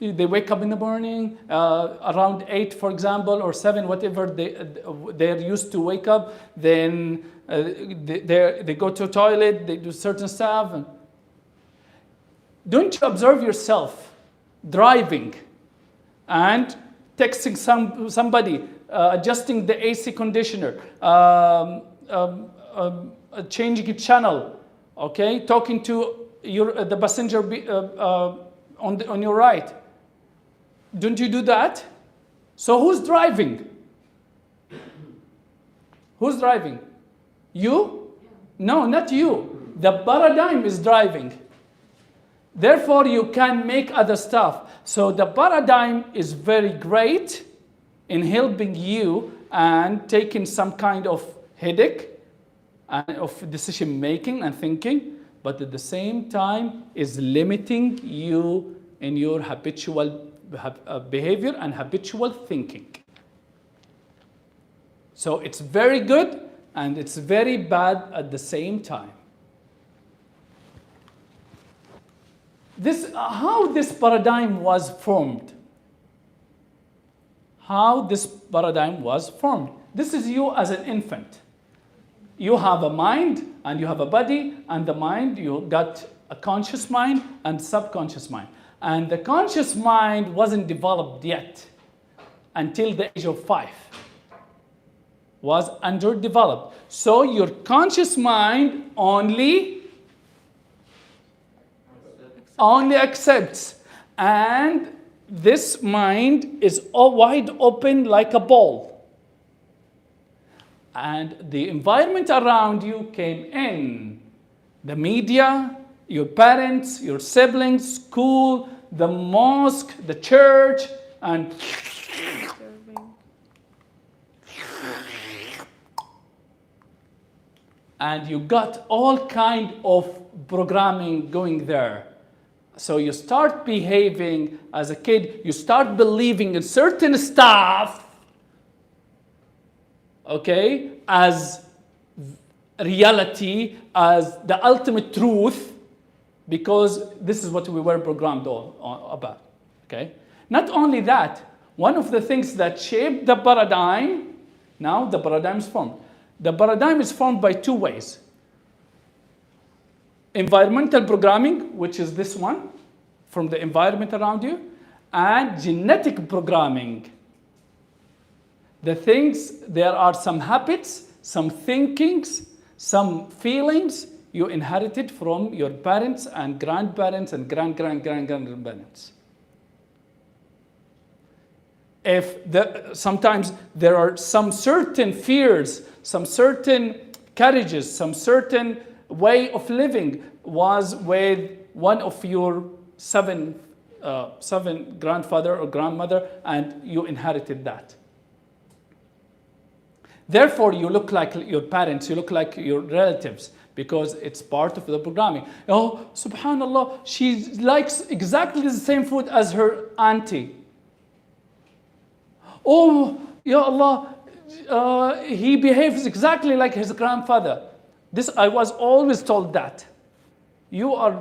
They wake up in the morning, around 8, for example, or 7, whatever they're used to wake up. Then they go to the toilet, they do certain stuff. Don't you observe yourself driving and texting somebody, adjusting the AC conditioner, changing a channel, okay, talking to the passenger on your right? Don't you do that? So who's driving? Who's driving? You? No, not you. The paradigm is driving. Therefore, you can make other stuff. So the paradigm is very great in helping you and taking some kind of headache and of decision making and thinking, but at the same time is limiting you in your habitual behavior and habitual thinking. So it's very good and it's very bad at the same time. How this paradigm was formed. How this paradigm was formed. This is you as an infant. You have a mind and you have a body, and the mind, you got a conscious mind and subconscious mind. And the conscious mind wasn't developed yet until the age of 5. Was underdeveloped. So your conscious mind only accepts, and this mind is all wide open like a ball. And the environment around you came in. The media, your parents, your siblings, school, the mosque, the church, and you got all kind of programming going there. So you start behaving as a kid, you start believing in certain stuff, okay, as reality, as the ultimate truth, because this is what we were programmed about, okay? Not only that, one of the things that shaped the paradigm, now the paradigm is formed. The paradigm is formed by 2 ways. Environmental programming, which is this one, from the environment around you, and genetic programming. The things, there are some habits, some thinkings, some feelings you inherited from your parents and grandparents and grandparents. Sometimes there are some certain fears, some certain carriages, some certain way of living was with one of your seven grandfather or grandmother, and you inherited that. Therefore, you look like your parents, you look like your relatives, because it's part of the programming. Oh, subhanallah, she likes exactly the same food as her auntie. Oh, ya Allah, he behaves exactly like his grandfather. I was always told that. You are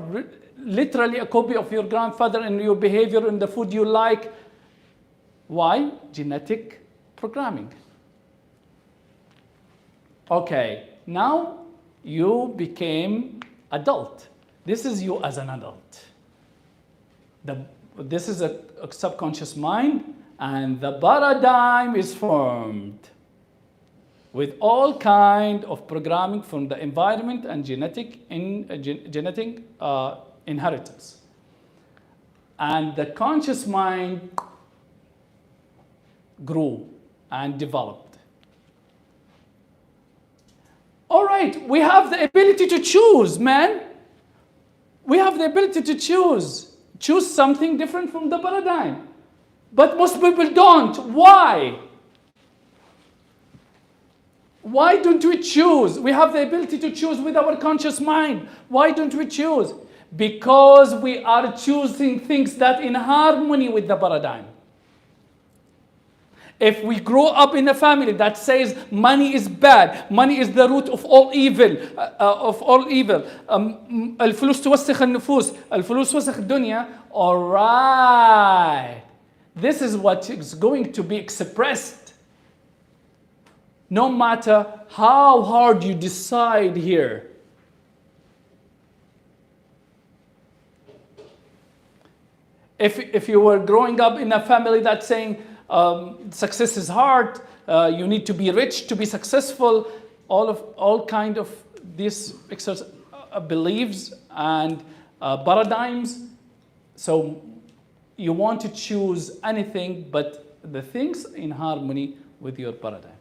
literally a copy of your grandfather in your behavior and the food you like. Why? Genetic programming. Okay, now you became adult. This is you as an adult. This is a subconscious mind, and the paradigm is formed with all kind of programming from the environment and genetic inheritance. And the conscious mind grew and developed. All right, we have the ability to choose, man. We have the ability to choose something different from the paradigm. But most people don't. Why? Why don't we choose? We have the ability to choose with our conscious mind. Why don't we choose? Because we are choosing things that in harmony with the paradigm. If we grow up in a family that says money is bad, money is the root of all evil, الفلوس توسخ النفوس, الفلوس توسخ الدنيا, all right. This is what is going to be expressed. No matter how hard you decide here. If you were growing up in a family that's saying success is hard, you need to be rich to be successful, all kind of these beliefs and paradigms. So you want to choose anything but the things in harmony with your paradigm.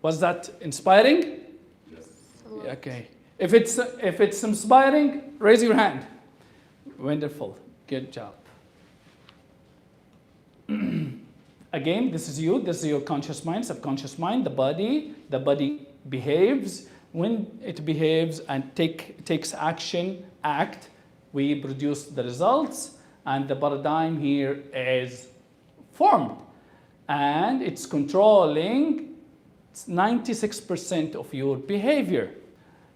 Was that inspiring? Yes. Okay. If it's inspiring, raise your hand. Wonderful. Good job. Again, this is you, this is your conscious mind, subconscious mind, the body behaves. When it behaves and takes action, we produce the results, and the paradigm here is formed. And it's controlling 96% of your behavior.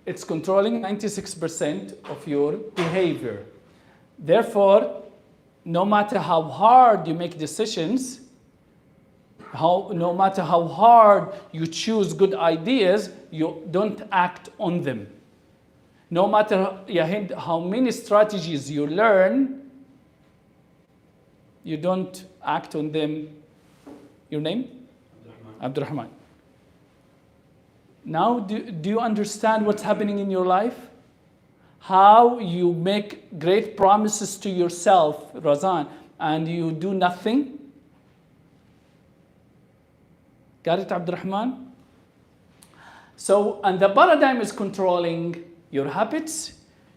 It's controlling 96% of your behavior. Therefore, no matter how hard you make decisions, no matter how hard you choose good ideas, you don't act on them. No matter how many strategies you learn, you don't act on them. Your name? Abdurrahman. Now, do you understand what's happening in your life? How you make great promises to yourself, Razan, and you do nothing? Got it, Abdurrahman? So, and the paradigm is controlling your habits,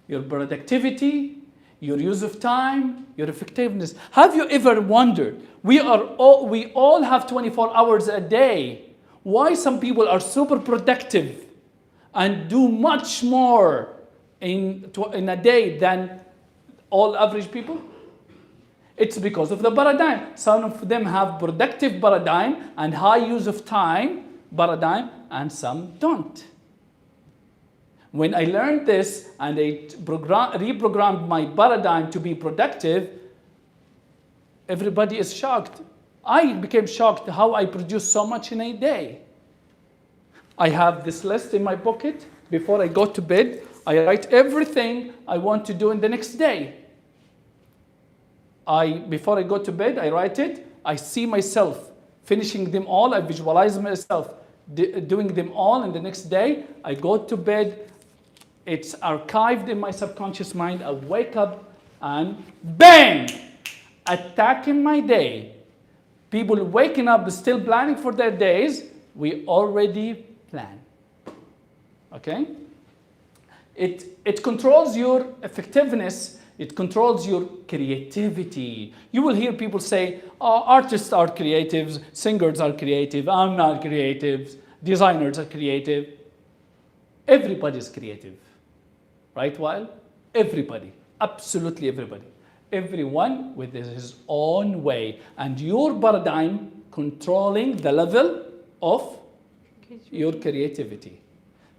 your productivity, your use of time, your effectiveness. Have you ever wondered, we all have 24 hours a day, why some people are super productive and do much more in a day than all average people? It's because of the paradigm. Some of them have productive paradigm and high use of time paradigm, and some don't. When I learned this and I reprogrammed my paradigm to be productive, everybody is shocked. I became shocked how I produce so much in a day. I have this list in my pocket. Before I go to bed, I write everything I want to do in the next day. Before I go to bed, I write it. I see myself finishing them all. I visualize myself doing them all. And the next day, I go to bed. It's archived in my subconscious mind. I wake up and bang! Attacking my day. People waking up still planning for their days. We already plan. Okay? It controls your effectiveness. It controls your creativity. You will hear people say, oh, artists are creatives, singers are creative, I'm not creative, designers are creative. Everybody's creative. Right, Wael? Everybody. Absolutely everybody. Everyone with his own way. And your paradigm controlling the level of your creativity.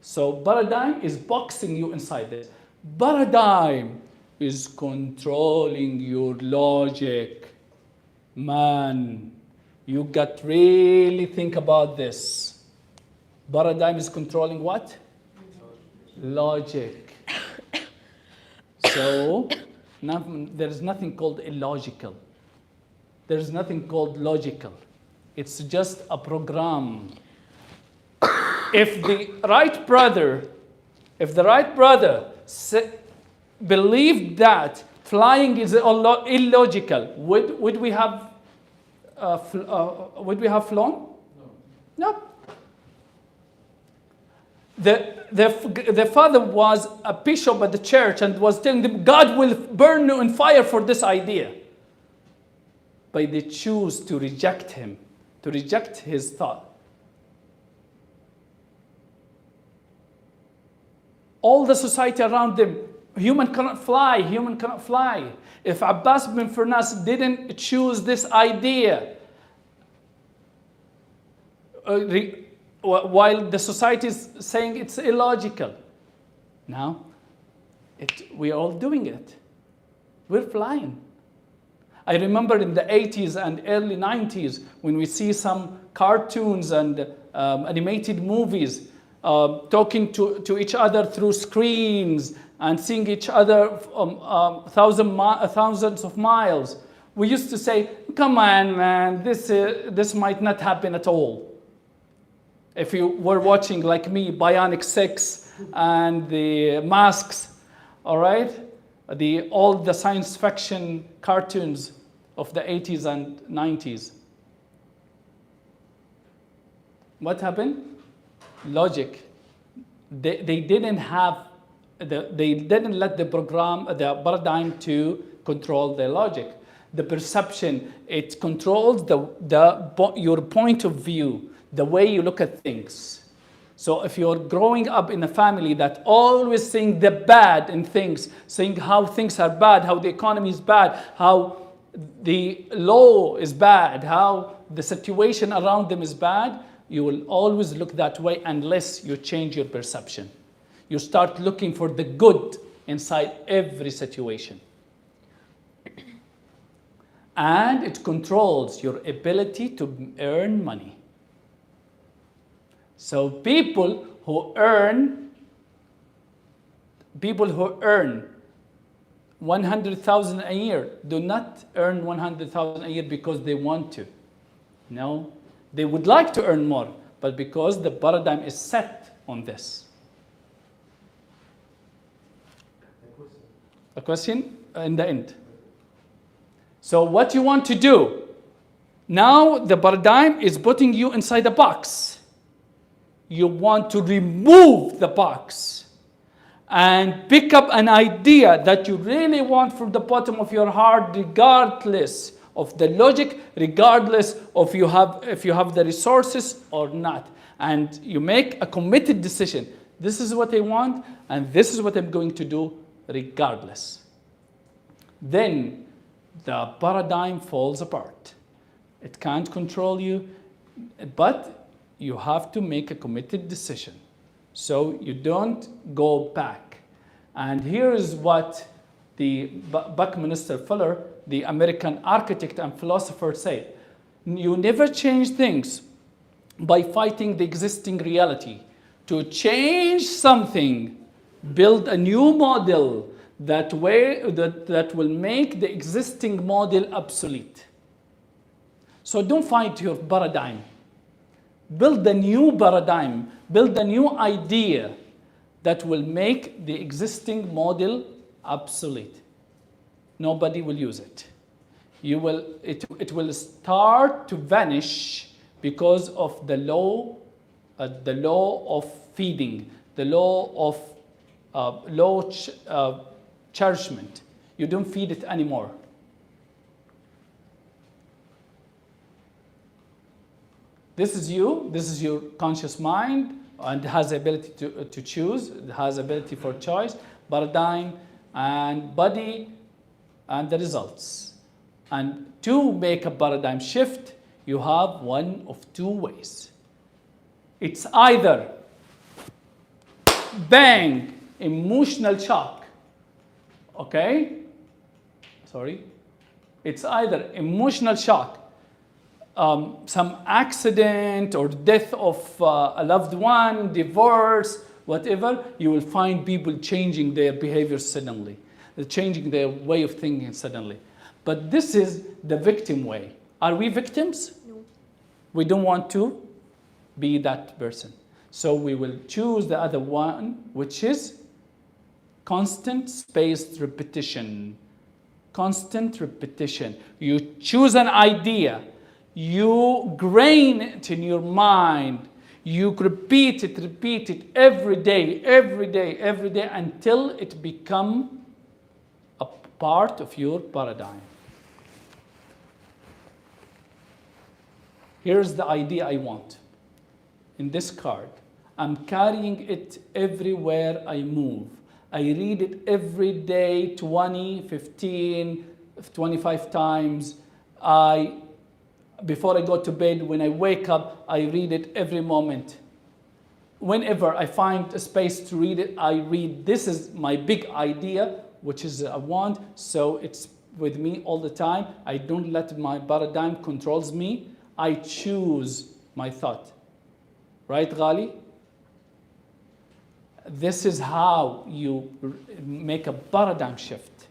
So paradigm is boxing you inside this. Paradigm is controlling your logic. Man, you got really think about this. Paradigm is controlling what? Logic. So there is nothing called illogical. There is nothing called logical. It's just a program. If the right brother believed that flying is illogical, would we have flown? No. The father was a bishop at the church and was telling them, God will burn you in fire for this idea. But they choose to reject him, to reject his thought. All the society around them, human cannot fly, human cannot fly. If Abbas bin Firnas didn't choose this idea, while the society is saying it's illogical, now we are all doing it. We're flying. I remember in the 80s and early 90s when we see some cartoons and animated movies talking to each other through screens and seeing each other thousands of miles. We used to say, come on, man, this might not happen at all. If you were watching, like me, Bionic 6 and the Masks, all right? All the science fiction cartoons of the 80s and 90s. What happened? Logic. They didn't let the paradigm to control their logic. the perception. It controls your point of view, the way you look at things. So if you're growing up in a family that always seeing the bad in things, saying how things are bad, how the economy is bad, how the law is bad, how the situation around them is bad, you will always look that way unless you change your perception. You start looking for the good inside every situation. And it controls your ability to earn money. So people who earn 100,000 a year do not earn 100,000 a year because they want to. No, they would like to earn more, but because the paradigm is set on this. A question in the end. So what you want to do, now the paradigm is putting you inside a box. You want to remove the box and pick up an idea that you really want from the bottom of your heart, regardless of the logic, regardless of if you have the resources or not. And you make a committed decision. This is what I want, and this is what I'm going to do regardless. Then the paradigm falls apart. It can't control you, but you have to make a committed decision. So you don't go back. And here is what the Buckminster Fuller, the American architect and philosopher, said. You never change things by fighting the existing reality. To change something, build a new model that will make the existing model obsolete. So don't fight your paradigm. Build a new paradigm, build a new idea that will make the existing model obsolete. Nobody will use it. It will start to vanish because of the law of feeding, the law of chargement. You don't feed it anymore. This is you, this is your conscious mind, and has the ability to choose, it has ability for choice, paradigm, and body, and the results. And to make a paradigm shift, you have one of two ways. It's either bang, emotional shock, okay? Sorry. It's either emotional shock, some accident or death of a loved one, divorce, whatever, you will find people changing their behavior suddenly, changing their way of thinking suddenly. But this is the victim way. Are we victims? No. We don't want to be that person. So we will choose the other one, which is constant spaced repetition. Constant repetition. You choose an idea. You grain it in your mind. You repeat it every day until it becomes a part of your paradigm. Here's the idea I want. In this card, I'm carrying it everywhere I move. I read it every day, 20, 15, 25 times. Before I go to bed, when I wake up, I read it every moment. Whenever I find a space to read it, I read. This is my big idea, which is I want, so it's with me all the time. I don't let my paradigm controls me. I choose my thought. Right, Ghali? This is how you make a paradigm shift.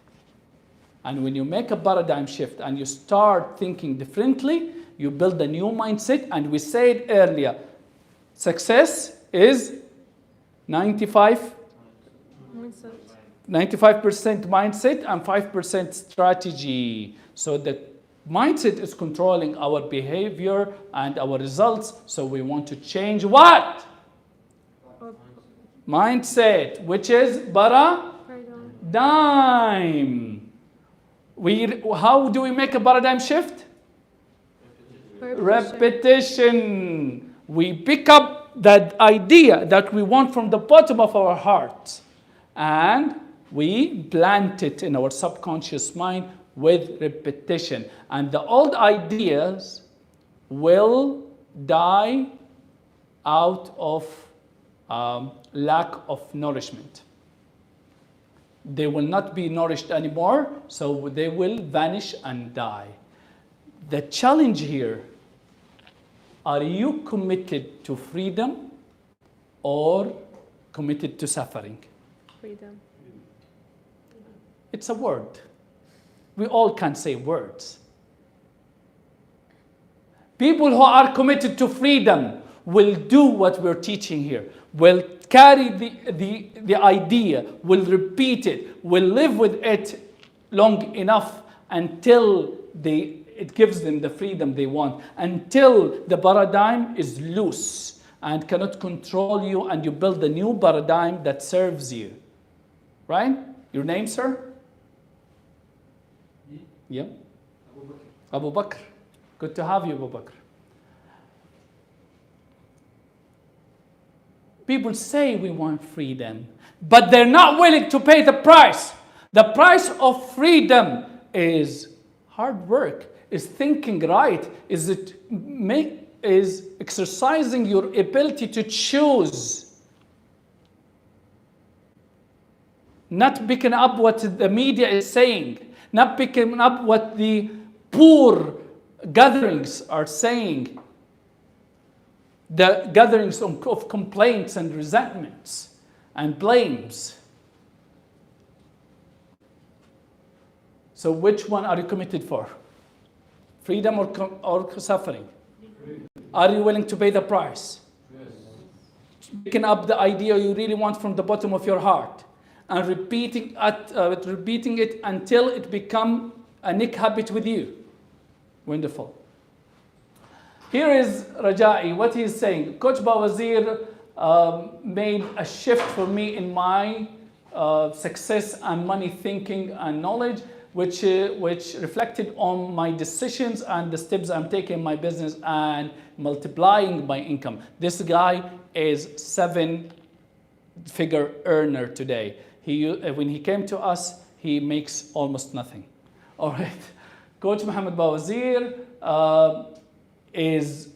And when you make a paradigm shift and you start thinking differently, you build a new mindset. And we said earlier, success is 95% mindset and 5% strategy. So the mindset is controlling our behavior and our results. So we want to change what? Mindset, which is paradigm. How do we make a paradigm shift? Repetition. We pick up that idea that we want from the bottom of our heart and we plant it in our subconscious mind with repetition. And the old ideas will die out of lack of nourishment. They will not be nourished anymore, so they will vanish and die. The challenge here, are you committed to freedom or committed to suffering? Freedom. It's a word. We all can say words. People who are committed to freedom will do what we're teaching here, will carry the idea, will repeat it, will live with it long enough until it gives them the freedom they want, until the paradigm is loose and cannot control you and you build a new paradigm that serves you. Right? Your name, sir? Yeah? Abu Bakr. Good to have you, Abu Bakr. People say we want freedom, but they're not willing to pay the price. The price of freedom is hard work, is thinking right, is exercising your ability to choose. Not picking up what the media is saying, not picking up what the poor gatherings are saying, the gatherings of complaints and resentments and blames. So which one are you committed for? Freedom or suffering? Are you willing to pay the price? Yes. Picking up the idea you really want from the bottom of your heart and repeating it until it becomes a nick habit with you. Wonderful. Here is Raja'i, what he is saying. Coach Bawazir made a shift for me in my success and money thinking and knowledge, which reflected on my decisions and the steps I'm taking in my business and multiplying my income. This guy is 7-figure earner today. When he came to us, he makes almost nothing. All right. Coach Mohammed Bawazir is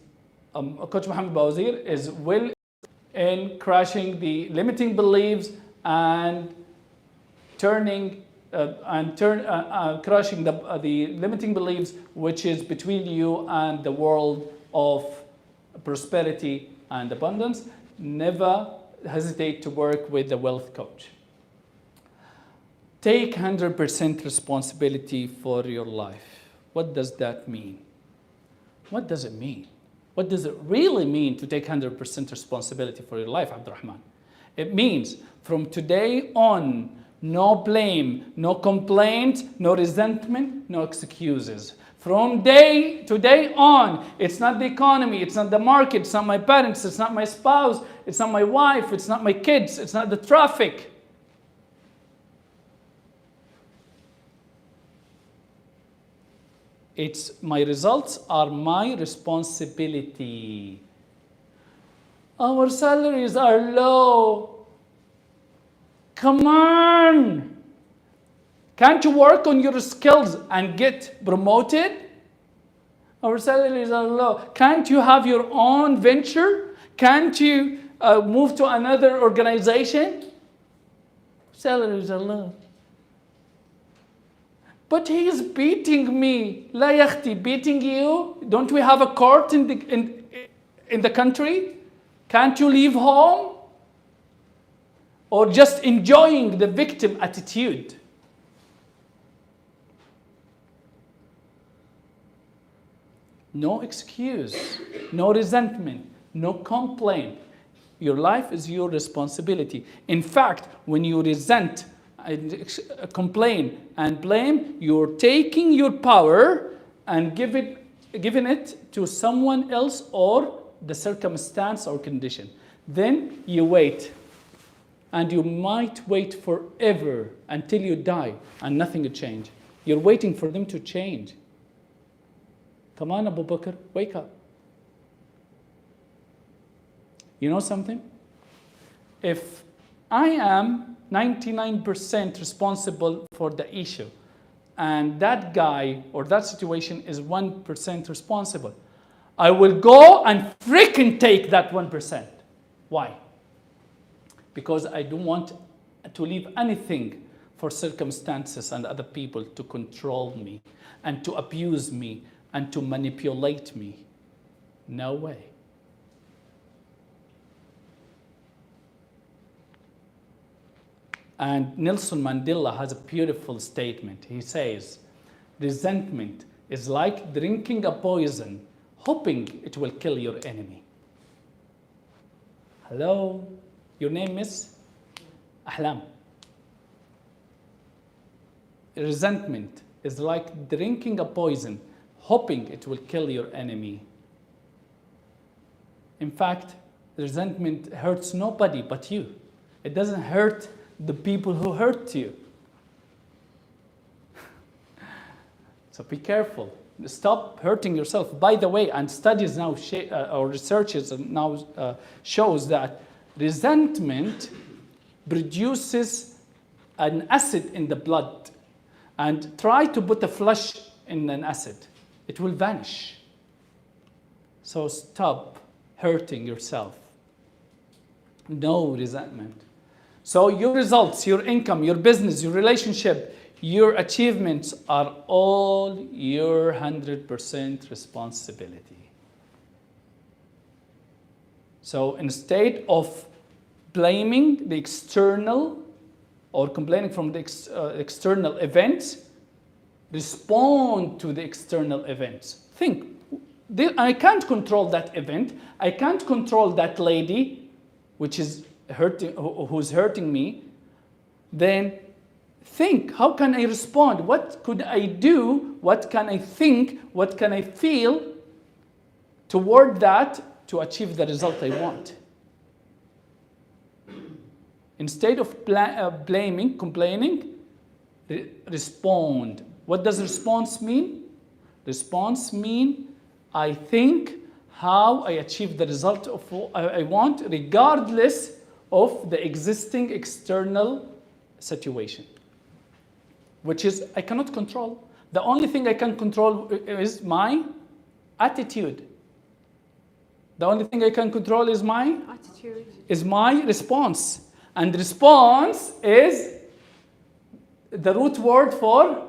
well in crushing the limiting beliefs and crushing the limiting beliefs which is between you and the world of prosperity and abundance. Never hesitate to work with the wealth coach. Take 100% responsibility for your life. What does that mean? What does it mean? What does it really mean to take 100% responsibility for your life, Abdurrahman? It means from today on, no blame, no complaint, no resentment, no excuses. From today on, it's not the economy, it's not the market, it's not my parents, it's not my spouse, it's not my wife, it's not my kids, it's not the traffic. My results are my responsibility. Our salaries are low. Come on. Can't you work on your skills and get promoted? Our salaries are low. Can't you have your own venture? Can't you move to another organization? Salaries are low. But he is beating me. La yakhti, beating you? Don't we have a court in the country? Can't you leave home? Or just enjoying the victim attitude? No excuse, no resentment, no complaint. Your life is your responsibility. In fact, when you resent, complain and blame, you're taking your power and giving it to someone else or the circumstance or condition. Then you wait, and you might wait forever until you die and nothing will change. You're waiting for them to change. Come on, Abu Bakr, wake up. You know something? If I am 99% responsible for the issue, and that guy or that situation is 1% responsible, I will go and freaking take that 1%. Why? Because I don't want to leave anything for circumstances and other people to control me and to abuse me and to manipulate me. No way. And Nelson Mandela has a beautiful statement. He says, resentment is like drinking a poison, hoping it will kill your enemy. Hello? Your name is Ahlam. Resentment is like drinking a poison, hoping it will kill your enemy. In fact, resentment hurts nobody but you. It doesn't hurt the people who hurt you. So be careful. Stop hurting yourself. By the way, and studies now, or researches now shows that resentment produces an acid in the blood. And try to put a flush in an acid. It will vanish. So stop hurting yourself. No resentment. So your results, your income, your business, your relationship, your achievements are all your 100% responsibility. So instead of blaming the external or complaining from the external events, respond to the external events. Think, I can't control that event. I can't control that lady, which is who's hurting me. Then think, how can I respond? What could I do? What can I think? What can I feel toward that to achieve the result I want? Instead of blaming, complaining, respond. What does response mean? Response mean I think how I achieve the result of what I want, regardless of the existing external situation, which is I cannot control. The only thing I can control is my attitude. The only thing I can control is my Attitude. Is my response. And response is the root word for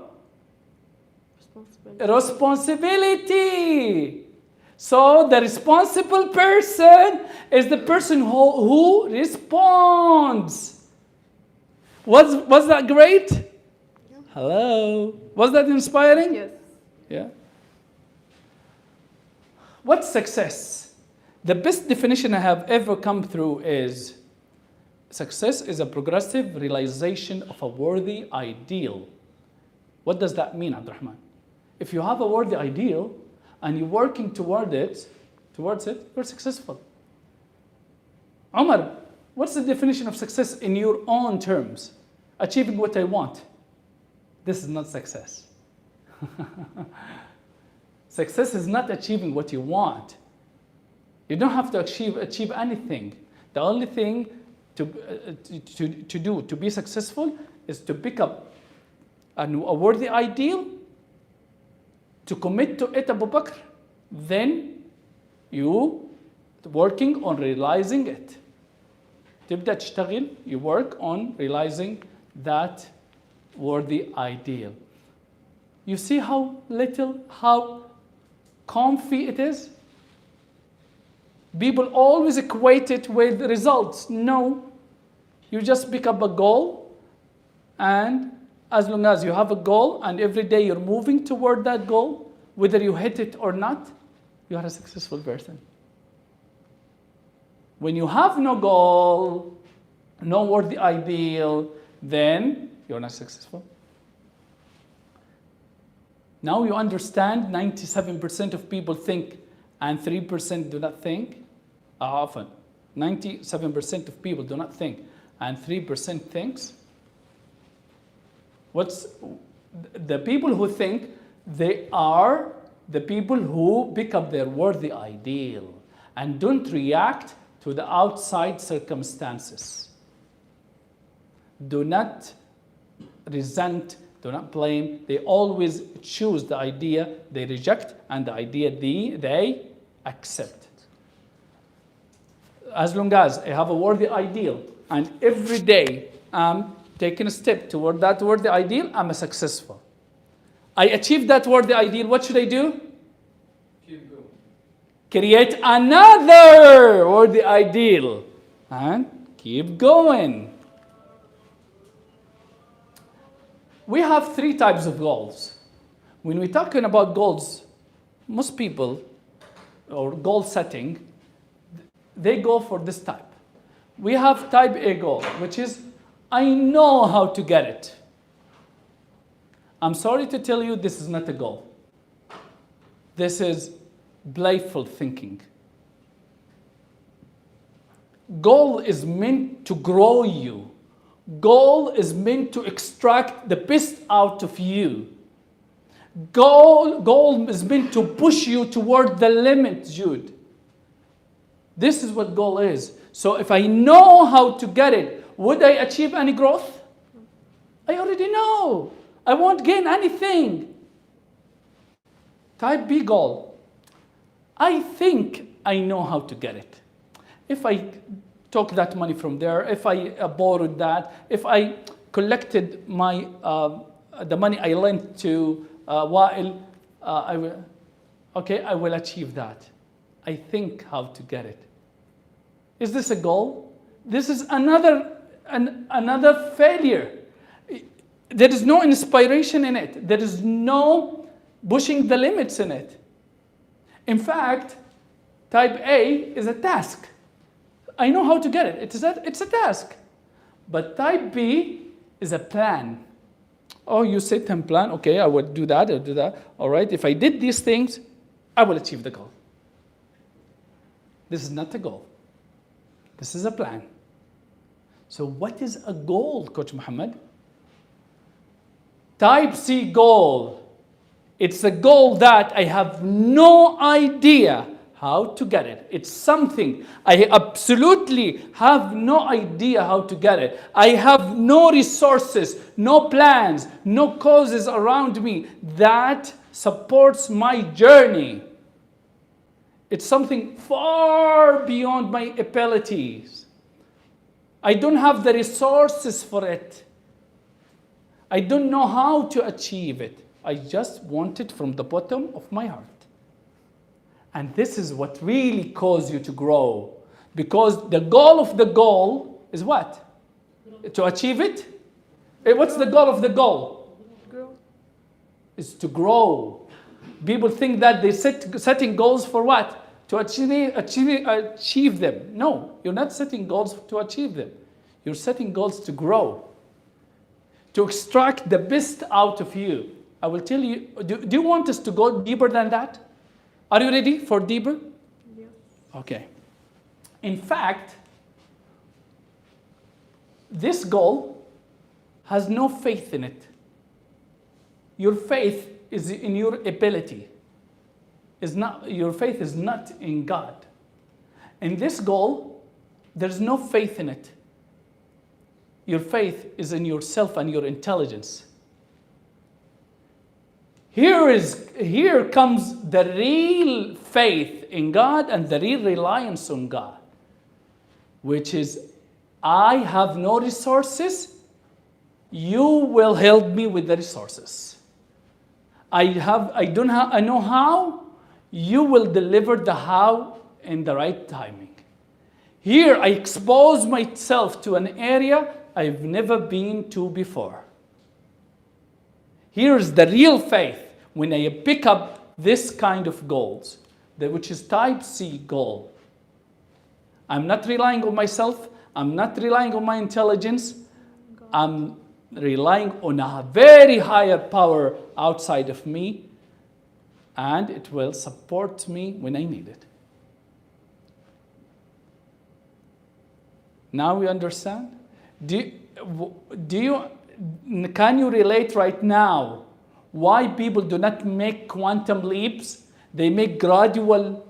responsibility. So the responsible person is the person who responds. Was that great? Yeah. Hello? Was that inspiring? Yes. Yeah. What's success? The best definition I have ever come through is success is a progressive realization of a worthy ideal. What does that mean, Abdurrahman? If you have a worthy ideal and you're working towards it, you're successful. Omar, what's the definition of success in your own terms? Achieving what I want. This is not success. Success is not achieving what you want. You don't have to achieve anything. The only thing to do to be successful is to pick up a worthy ideal, to commit to it, Abu Bakr, then you working on realizing it. تبدأ تشتغل, you work on realizing that worthy ideal. You see how comfy it is? People always equate it with results. No, you just pick up a goal, and as long as you have a goal and every day you're moving toward that goal, whether you hit it or not, you are a successful person. When you have no goal, no worthy ideal, then you're not successful. Now you understand 97% of people think and 3% do not think. Often, 97% of people do not think and 3% thinks. The people who think they are the people who pick up their worthy ideal and don't react to the outside circumstances. Do not resent, do not blame. They always choose the idea they reject and the idea they accept. As long as I have a worthy ideal and every day I'm taking a step toward that worthy ideal, I'm successful. I achieved that worthy ideal, what should I do? Keep going. Create another worthy ideal and keep going. We have 3 types of goals. When we're talking about goals, most people, or goal setting, they go for this type. We have type A goal, which is, I know how to get it. I'm sorry to tell you, this is not a goal. This is playful thinking. Goal is meant to grow you. Goal is meant to extract the best out of you. Goal is meant to push you toward the limit, Jude. This is what goal is. So if I know how to get it, would I achieve any growth? I already know. I won't gain anything. Type B goal. I think I know how to get it. If I took that money from there, if I borrowed that, if I collected my the money I lent to Wael, I will achieve that. I think how to get it. Is this a goal? This is another failure. There is no inspiration in it. There is no pushing the limits in it. In fact, type A is a task. I know how to get it. It's a task. But type B is a plan. Oh, you set and plan. Okay, I will do that. I'll do that. All right. If I did these things, I will achieve the goal. This is not a goal. This is a plan. So what is a goal, Coach Muhammad? Type C goal. It's a goal that I have no idea how to get it. It's something I absolutely have no idea how to get it. I have no resources, no plans, no causes around me that supports my journey. It's something far beyond my abilities. I don't have the resources for it. I don't know how to achieve it. I just want it from the bottom of my heart. And this is what really causes you to grow. Because the goal of the goal is what? To achieve it? What's the goal of the goal? Grow. Is to grow. People think that they setting goals for what? To achieve them. No, you're not setting goals to achieve them. You're setting goals to grow. To extract the best out of you. I will tell you, do you want us to go deeper than that? Are you ready for deeper? Yeah. Okay. In fact, this goal has no faith in it. Your faith is in your ability. Your faith is not in God. In this goal, there's no faith in it. Your faith is in yourself and your intelligence. Here comes the real faith in God and the real reliance on God, which is, I have no resources, you will help me with the resources. I know how, you will deliver the how in the right timing. Here I expose myself to an area I've never been to before. Here's the real faith when I pick up this kind of goals, which is type C goal. I'm not relying on myself. I'm not relying on my intelligence. I'm relying on a very higher power outside of me, and it will support me when I need it. Now we understand? Can you relate right now why people do not make quantum leaps. They make gradual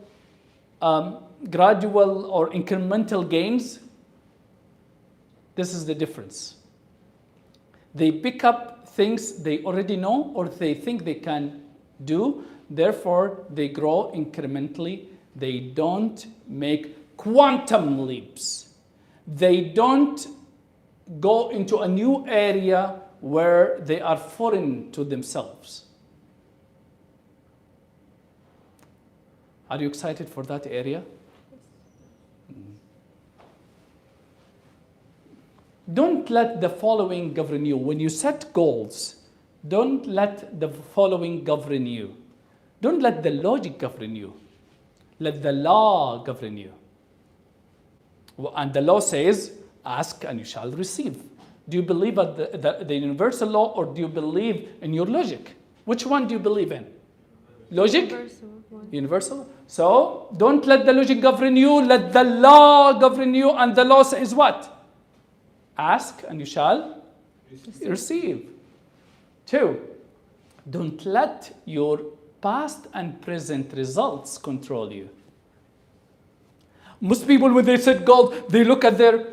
or incremental gains. This is the difference. They pick up things they already know or they think they can do. Therefore, they grow incrementally. They don't make quantum leaps. They don't go into a new area where they are foreign to themselves. Are you excited for that area? Don't let the following govern you. When you set goals, don't let the following govern you. Don't let the logic govern you. Let the law govern you. And the law says, ask and you shall receive. Do you believe at the universal law or do you believe in your logic? Which one do you believe in? Logic? Universal. So don't let the logic govern you. Let the law govern you. And the law says what? Ask and you shall receive. 2, don't let your past and present results control you. Most people, when they set goals, they look at their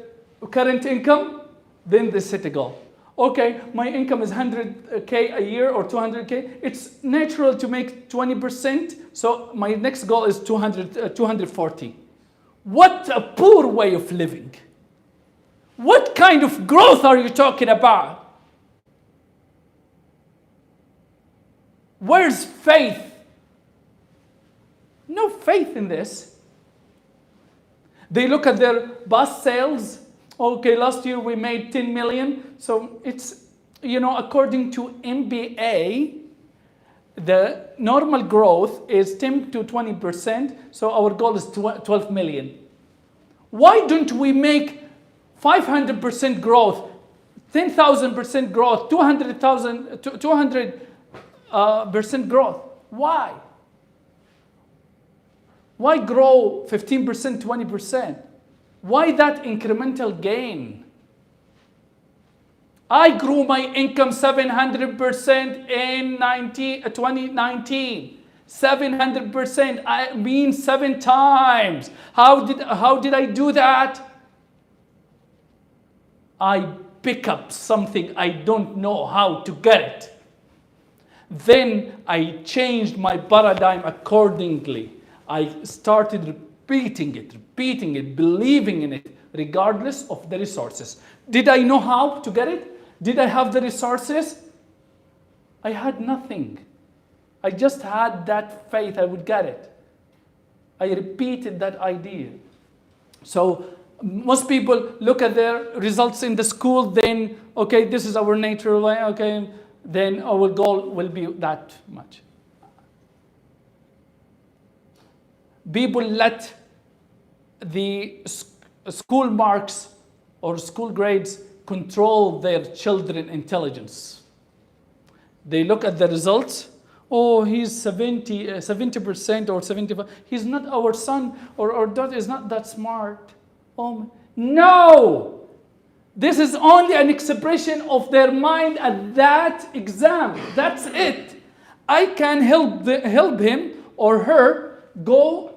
current income, then they set a goal. Okay, my income is 100K a year or 200K. It's natural to make 20%, so my next goal is 240. What a poor way of living. What kind of growth are you talking about? Where's faith? No faith in this. They look at their bus sales. Okay, last year we made 10 million. So it's, according to MBA, the normal growth is 10 to 20%. So our goal is 12 million. Why don't we make 500% growth, 10,000% growth, 200% growth? Why? Why grow 15%, 20%? Why that incremental gain? I grew my income 700% in 2019. 700%, I mean 7 times. How did I do that? I pick up something I don't know how to get it. Then I changed my paradigm accordingly. I started repeating it, believing in it, regardless of the resources. Did I know how to get it? Did I have the resources? I had nothing. I just had that faith I would get it. I repeated that idea. So most people look at their results in the school, then, okay, this is our natural way, okay, then our goal will be that much. People let the school marks or school grades control their children's intelligence. They look at the results. Oh, he's 70% or 75%. He's not our son or our daughter is not that smart. Oh, no! This is only an expression of their mind at that exam. That's it. I can help him or her go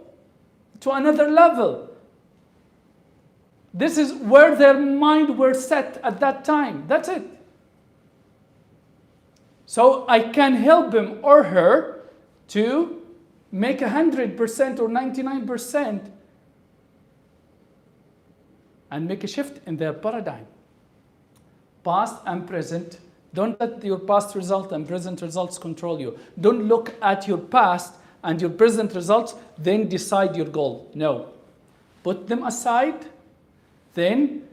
to another level. This is where their mind were set at that time. That's it. So I can help him or her to make 100% or 99% and make a shift in their paradigm. Past and present. Don't let your past result and present results control you. Don't look at your past and your present results, then decide your goal. No. Put them aside, then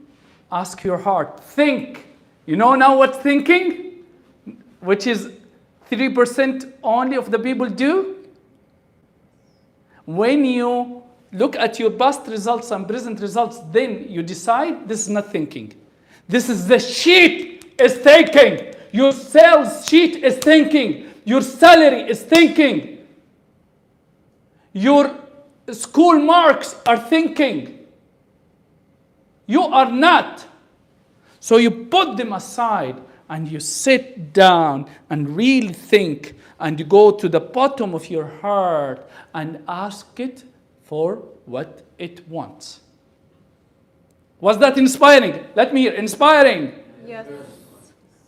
ask your heart. Think. You know now what thinking? Which is 3% only of the people do. When you look at your past results and present results, then you decide this is not thinking. This is the sheet is thinking. Your sales sheet is thinking. Your salary is thinking. Your school marks are thinking. You are not. So you put them aside and you sit down and really think and you go to the bottom of your heart and ask it for what it wants. Was that inspiring? Let me hear. Inspiring. Yes.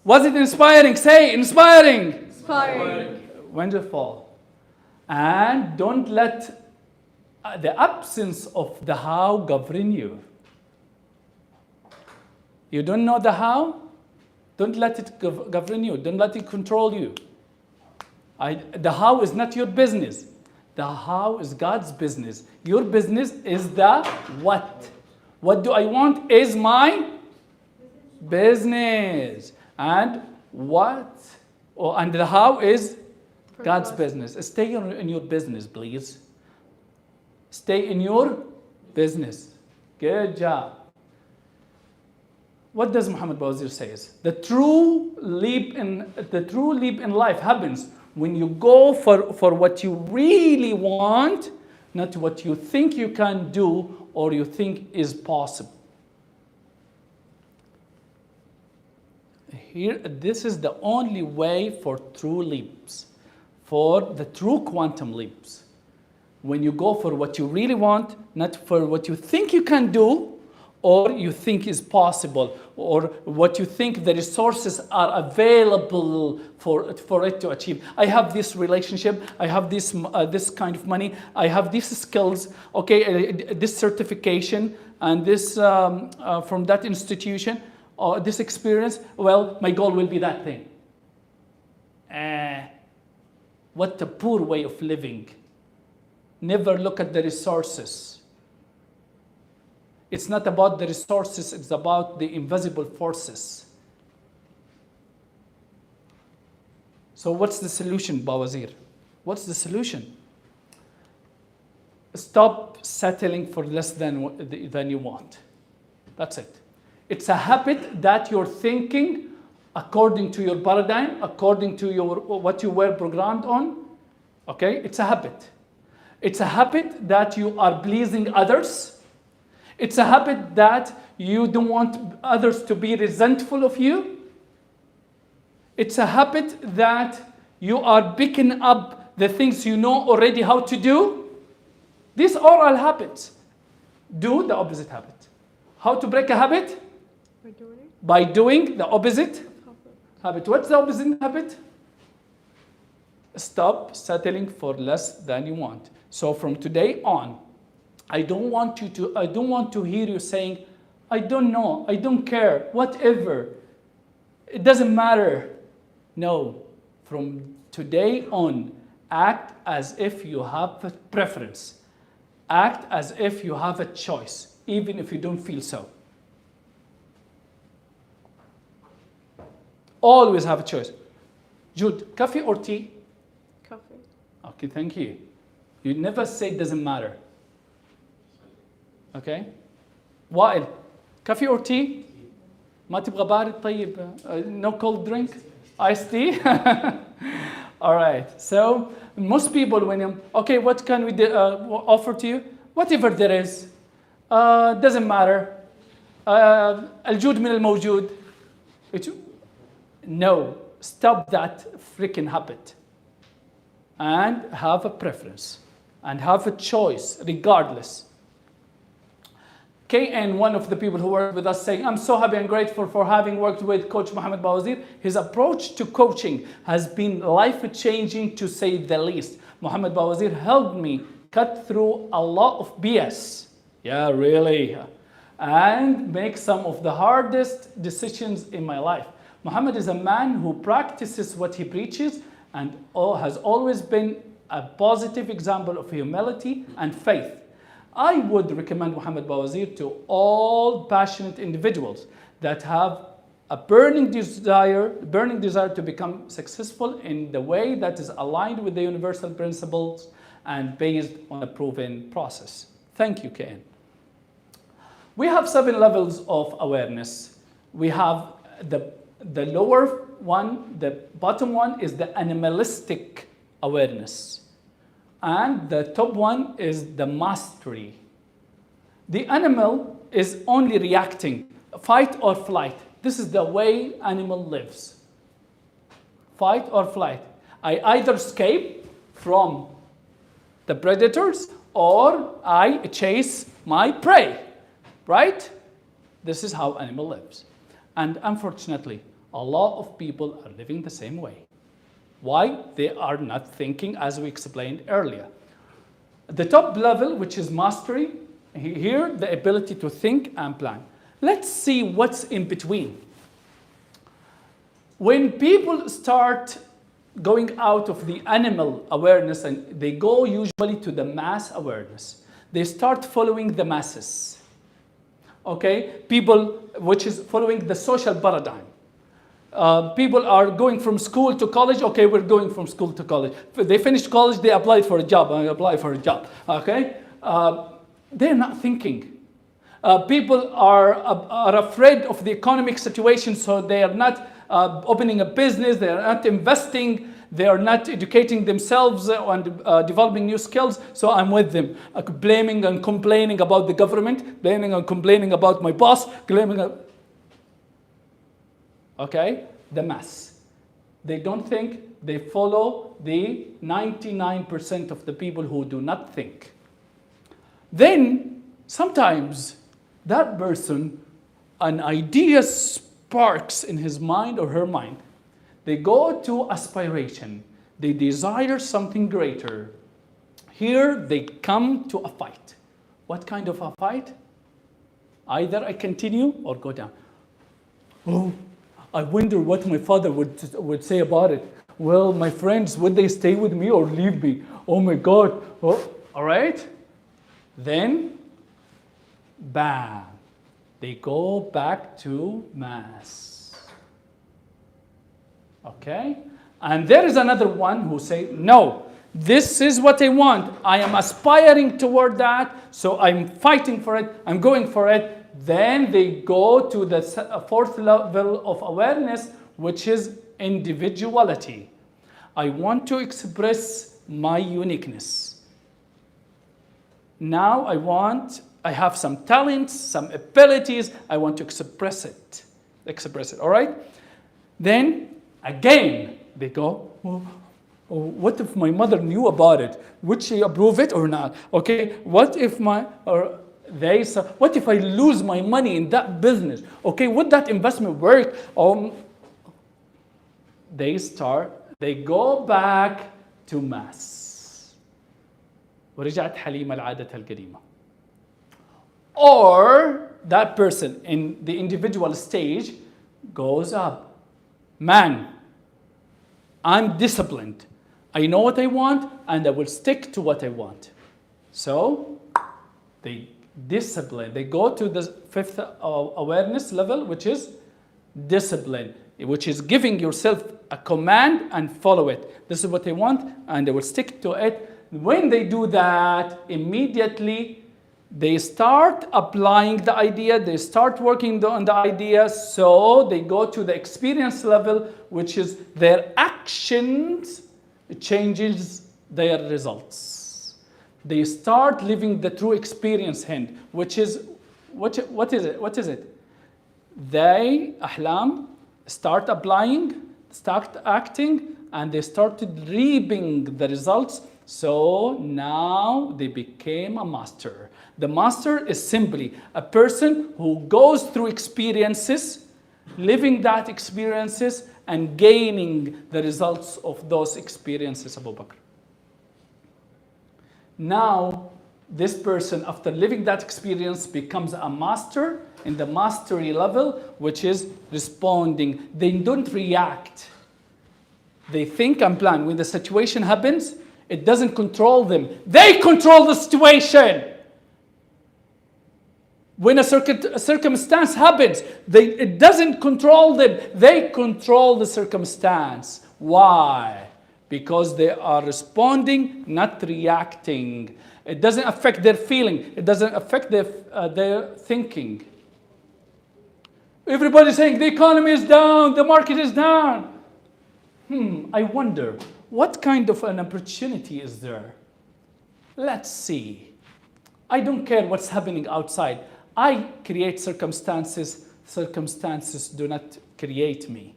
Was it inspiring? Say inspiring. Inspiring. Wonderful. And don't let the absence of the how govern you. You don't know the how? Don't let it govern you. Don't let it control you. The how is not your business. The how is God's business. Your business is the what. What do I want is my business. And what? Oh, and the how is God's business. Stay in your business, please. Stay in your business. Good job. What does Mohammed Bawazir says? The true leap in life happens when you go for what you really want, not what you think you can do or you think is possible. Here, this is the only way for true leaps, for the true quantum leaps. When you go for what you really want, not for what you think you can do, or you think is possible, or what you think the resources are available for it to achieve. I have this relationship, I have this kind of money, I have these skills, okay, this certification, and this from that institution, or this experience, well, my goal will be that thing. What a poor way of living. Never look at the resources. It's not about the resources, it's about the invisible forces. So what's the solution, Bawazir? What's the solution? Stop settling for less than you want. That's it. It's a habit that you're thinking according to your paradigm, according to what you were programmed on. Okay? It's a habit. It's a habit that you are pleasing others. It's a habit that you don't want others to be resentful of you. It's a habit that you are picking up the things you know already how to do. These are all habits. Do the opposite habit. How to break a habit? By doing the opposite habit. What's the opposite habit? Stop settling for less than you want. So from today on, I don't want to hear you saying, I don't know, I don't care, whatever. It doesn't matter. No. From today on, act as if you have a preference. Act as if you have a choice, even if you don't feel so. Always have a choice. Jude, coffee or tea? Coffee. Okay, thank you. You never say it doesn't matter. Okay? وائل, coffee or tea? ما تبغى بارد طيب? No cold drink? Iced tea? All right. So most people when you, okay, what can we offer to you? Whatever there is. Doesn't matter. الجود من الموجود. No. Stop that freaking habit. And have a preference. And have a choice, regardless. KN, one of the people who worked with us, saying, I'm so happy and grateful for having worked with Coach Mohammed Bawazir. His approach to coaching has been life-changing, to say the least. Mohammed Bawazir helped me cut through a lot of BS. Yeah, really. And make some of the hardest decisions in my life. Mohammed is a man who practices what he preaches and has always been a positive example of humility and faith. I would recommend Mohammed Bawazir to all passionate individuals that have a burning desire to become successful in the way that is aligned with the universal principles and based on a proven process. Thank you, KN. We have 7 levels of awareness. We have the lower one, the bottom one is the animalistic awareness. And the top one is the mastery. The animal is only reacting, fight or flight. This is the way animal lives. Fight or flight. I either escape from the predators or I chase my prey, right? This is how animal lives. And unfortunately, a lot of people are living the same way. Why? They are not thinking, as we explained earlier. The top level, which is mastery, here the ability to think and plan. Let's see what's in between. When people start going out of the animal awareness and they go usually to the mass awareness, they start following the masses. Okay? People, which is following the social paradigm. People are going from school to college. Okay, we're going from school to college. They finished college, they applied for a job. I apply for a job. Okay? They're not thinking. People are afraid of the economic situation, so they are not opening a business, they are not investing, they are not educating themselves and developing new skills, so I'm with them. Blaming and complaining about the government, blaming and complaining about my boss, okay? The mass. They don't think, they follow the 99% of the people who do not think. Then, sometimes, that person, an idea sparks in his mind or her mind. They go to aspiration. They desire something greater. Here, they come to a fight. What kind of a fight? Either I continue or go down. Oh, I wonder what my father would say about it. Well, my friends, would they stay with me or leave me? Oh my God. Oh, all right. Then, bam, they go back to mass. Okay? And there is another one who say, no, this is what I want. I am aspiring toward that, so I'm fighting for it, I'm going for it. Then they go to the fourth level of awareness, which is individuality. I want to express my uniqueness. Now I have some talents, some abilities, I want to express it, all right? Then, again, they go, oh, what if my mother knew about it? Would she approve it or not? Okay, what if what if I lose my money in that business? Okay, would that investment work? They go back to mass. ورجعت حليمة لعادتها القديمة. Or that person in the individual stage goes up. Man, I'm disciplined. I know what I want and I will stick to what I want. So they discipline. They go to the fifth awareness level, which is discipline, which is giving yourself a command and follow it. This is what I want and they will stick to it. When they do that, immediately they start applying the idea, they start working on the idea, so they go to the experience level, which is their actions changes their results. They start living the true experience, which is, what is it? They, Ahlam, start applying, start acting, and they started reaping the results. So now they became a master. The master is simply a person who goes through experiences, living that experiences, and gaining the results of those experiences, Abu Bakr. Now, this person, after living that experience, becomes a master in the mastery level, which is responding. They don't react. They think and plan. When the situation happens, it doesn't control them. They control the situation. When a circumstance happens, it doesn't control them. They control the circumstance. Why? Because they are responding, not reacting. It doesn't affect their feeling. It doesn't affect their thinking. Everybody's saying the economy is down, the market is down. I wonder, what kind of an opportunity is there? Let's see. I don't care what's happening outside. I create circumstances circumstances do not create me.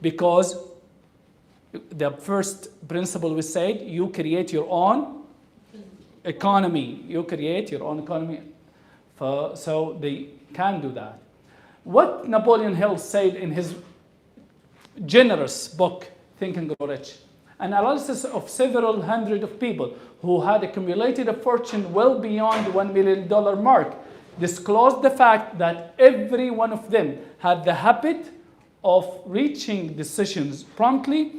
Because the first principle we said, you create your own economy. You create your own economy. So they can do that. What Napoleon Hill said in his generous book, Think and Grow Rich, an analysis of several hundred of people who had accumulated a fortune well beyond the $1 million mark, disclosed the fact that every one of them had the habit of reaching decisions promptly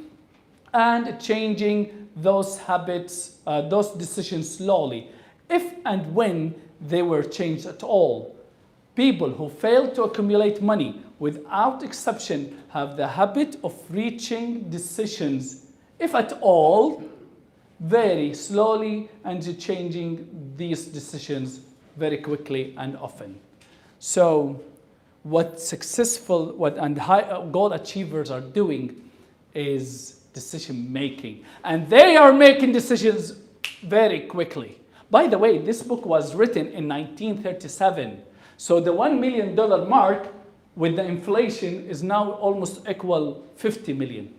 and changing those habits, those decisions slowly, if and when they were changed at all. People who fail to accumulate money, without exception, have the habit of reaching decisions, if at all, very slowly, and changing these decisions very quickly and often. So what successful and high goal achievers are doing is decision making. And they are making decisions very quickly. By the way, this book was written in 1937. So the $1 million mark with the inflation is now almost equal 50 million.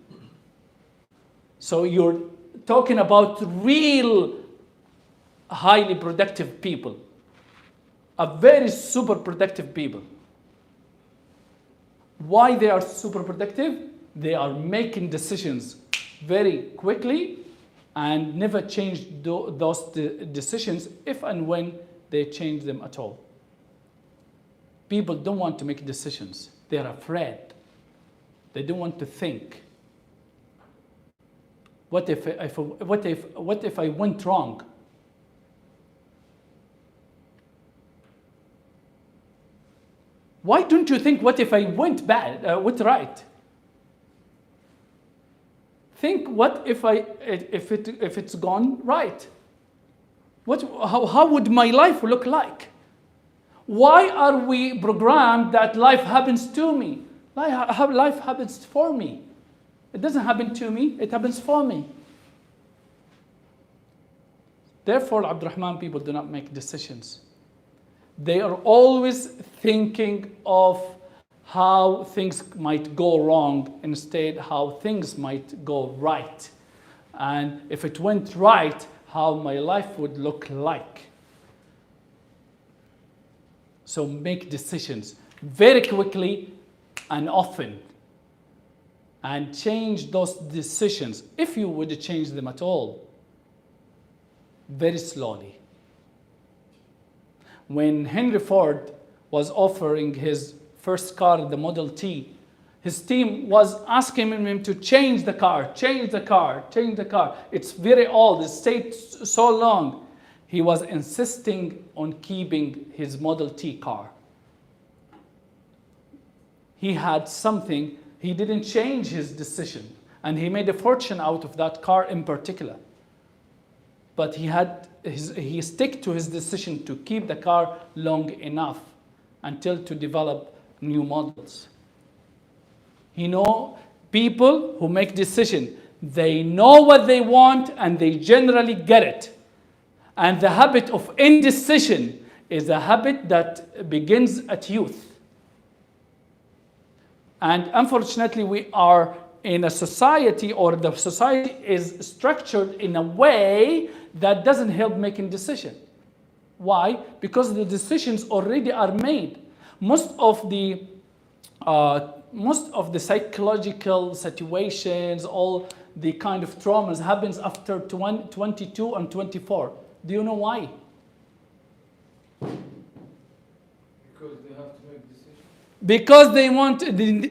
So you're talking about real highly productive people, a very super productive people. Why they are super productive? They are making decisions very quickly and never change those decisions if and when they change them at all. People don't want to make decisions. They are afraid. They don't want to think. What if I went wrong? Why don't you think, what if I went went right? Think, what if it's gone right? How would my life look like? Why are we programmed that life happens to me? Life happens for me. It doesn't happen to me, it happens for me. Therefore, Abdurrahman, people do not make decisions. They are always thinking of how things might go wrong, instead how things might go right. And if it went right, how my life would look like. So make decisions very quickly and often. And change those decisions, if you would change them at all, very slowly. When Henry Ford was offering his first car, the Model T, his team was asking him to change the car, change the car, change the car. It's very old, it stayed so long. He was insisting on keeping his Model T car. He had something, he didn't change his decision, and he made a fortune out of that car in particular. But he stuck to his decision to keep the car long enough until to develop new models. You know, people who make decisions, they know what they want and they generally get it. And the habit of indecision is a habit that begins at youth. And unfortunately, we are in a society, or the society is structured in a way that doesn't help making decisions. Why? Because the decisions already are made. Most of the psychological situations, all the kind of traumas happens after 22 and 24. Do you know why? Because they have to make decisions. Because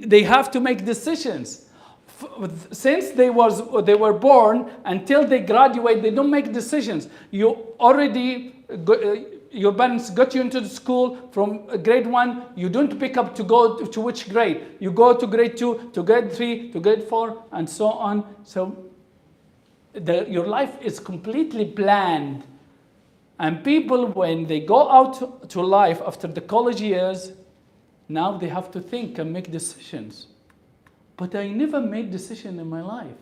they have to make decisions. Since they were born until they graduate, they don't make decisions. You already, your parents got you into the school from grade 1. You don't pick up to go to which grade. You go to grade 2, to grade 3, to grade 4, and so on. So your life is completely planned. And people, when they go out to life after the college years, now they have to think and make decisions. But I never made decision in my life.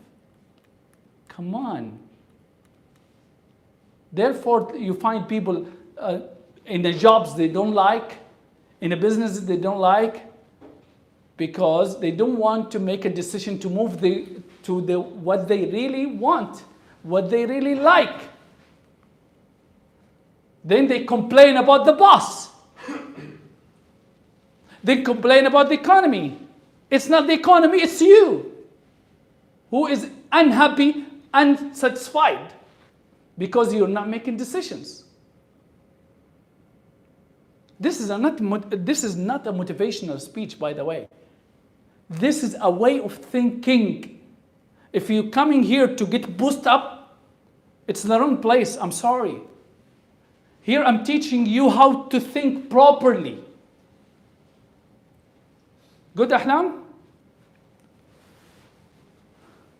Come on. Therefore, you find people in the jobs they don't like, in a business that they don't like because they don't want to make a decision to move to what they really want, what they really like. Then they complain about the boss. They complain about the economy. It's not the economy, it's you who is unhappy, unsatisfied because you're not making decisions. This is not a motivational speech, by the way. This is a way of thinking. If you're coming here to get boosted up, it's the wrong place. I'm sorry. Here I'm teaching you how to think properly. Good, Ahlam?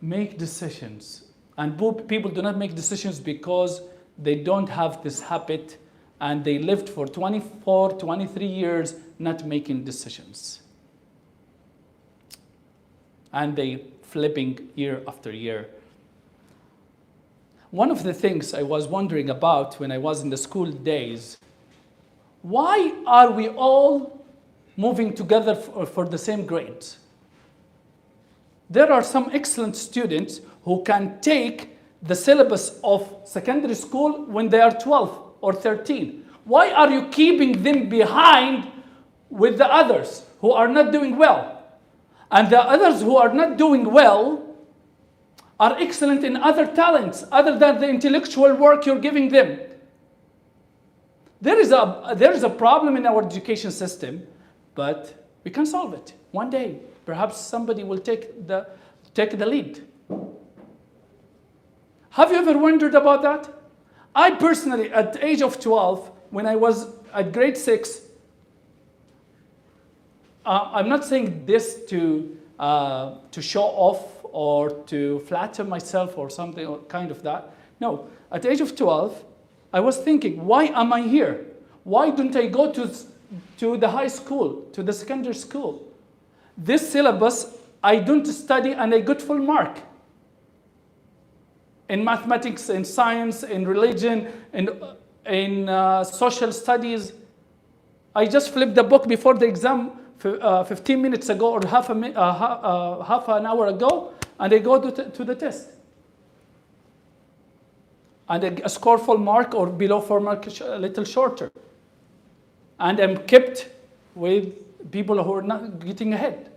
Make decisions. And people do not make decisions because they don't have this habit and they lived for 24, 23 years not making decisions. And they flipping year after year. One of the things I was wondering about when I was in the school days, why are we all moving together for the same grades? There are some excellent students who can take the syllabus of secondary school when they are 12 or 13. Why are you keeping them behind with the others who are not doing well? And the others who are not doing well are excellent in other talents other than the intellectual work you're giving them. There is a problem in our education system, but we can solve it one day. Perhaps somebody will take the lead. Have you ever wondered about that? I personally, at the age of 12, when I was at grade 6, I'm not saying this to show off or to flatter myself or something or kind of that. No, at the age of 12, I was thinking, why am I here? Why don't I go to the high school, to the secondary school? This syllabus, I don't study and I got full mark. In mathematics, in science, in religion, in social studies. I just flipped the book before the exam 15 minutes ago or half an hour ago, and I go to the test. And I score full mark or below full mark, a little shorter. And I'm kept with people who are not getting ahead.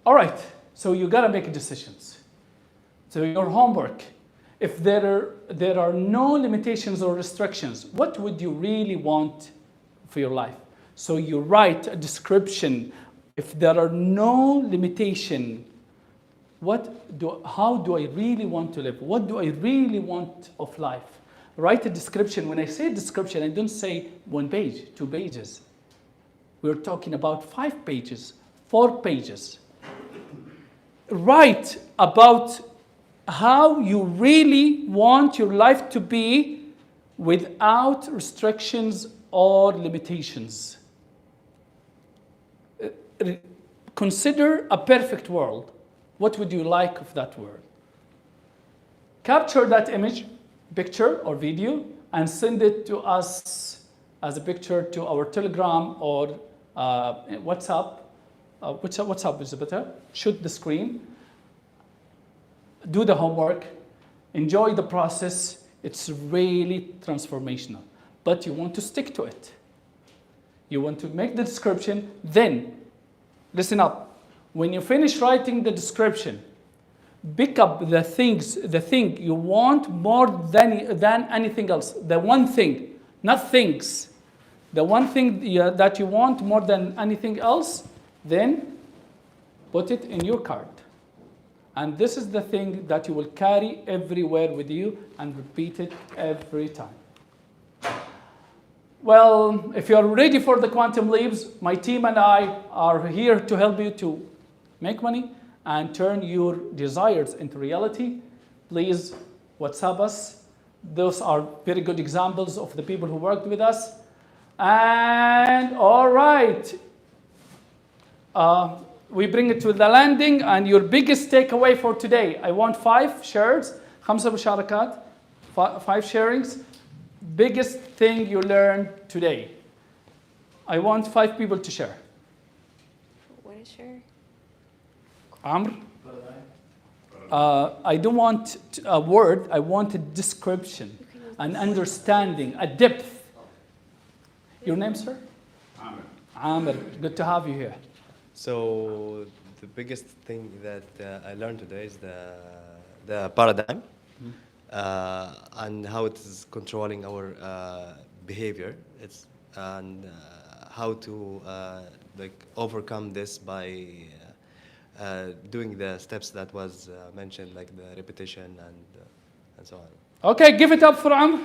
All right, so you gotta make decisions. So your homework, if there are no limitations or restrictions, what would you really want for your life? So you write a description. If there are no limitation, how do I really want to live? What do I really want of life? Write a description. When I say description, I don't say 1 page, 2 pages. We're talking about 5 pages, 4 pages. Write about how you really want your life to be without restrictions or limitations. Consider a perfect world. What would you like of that world? Capture that image, picture or video, and send it to us as a picture to our Telegram or WhatsApp. WhatsApp is better. Shoot the screen. Do the homework. Enjoy the process. It's really transformational. But you want to stick to it. You want to make the description. Then, listen up. When you finish writing the description, pick up the thing you want more than anything else. The one thing, not things. The one thing that you want more than anything else, then put it in your card. And this is the thing that you will carry everywhere with you and repeat it every time. Well, if you are ready for the quantum leaps, my team and I are here to help you to make money and turn your desires into reality. Please WhatsApp us. Those are very good examples of the people who worked with us. And all right, we bring it to the landing, and your biggest takeaway for today. I want 5 shares, 5 مشاركات, 5 sharings. Biggest thing you learned today. I want 5 people to share. What is your? Amr? I don't want a word, I want a description, an understanding, a depth. Your name, sir? Ahmed. Amr, good to have you here. So the biggest thing that I learned today is the paradigm and how it is controlling our behavior. It's and how to like overcome this by doing the steps that was mentioned, like the repetition and so on. Okay, give it up for Amr.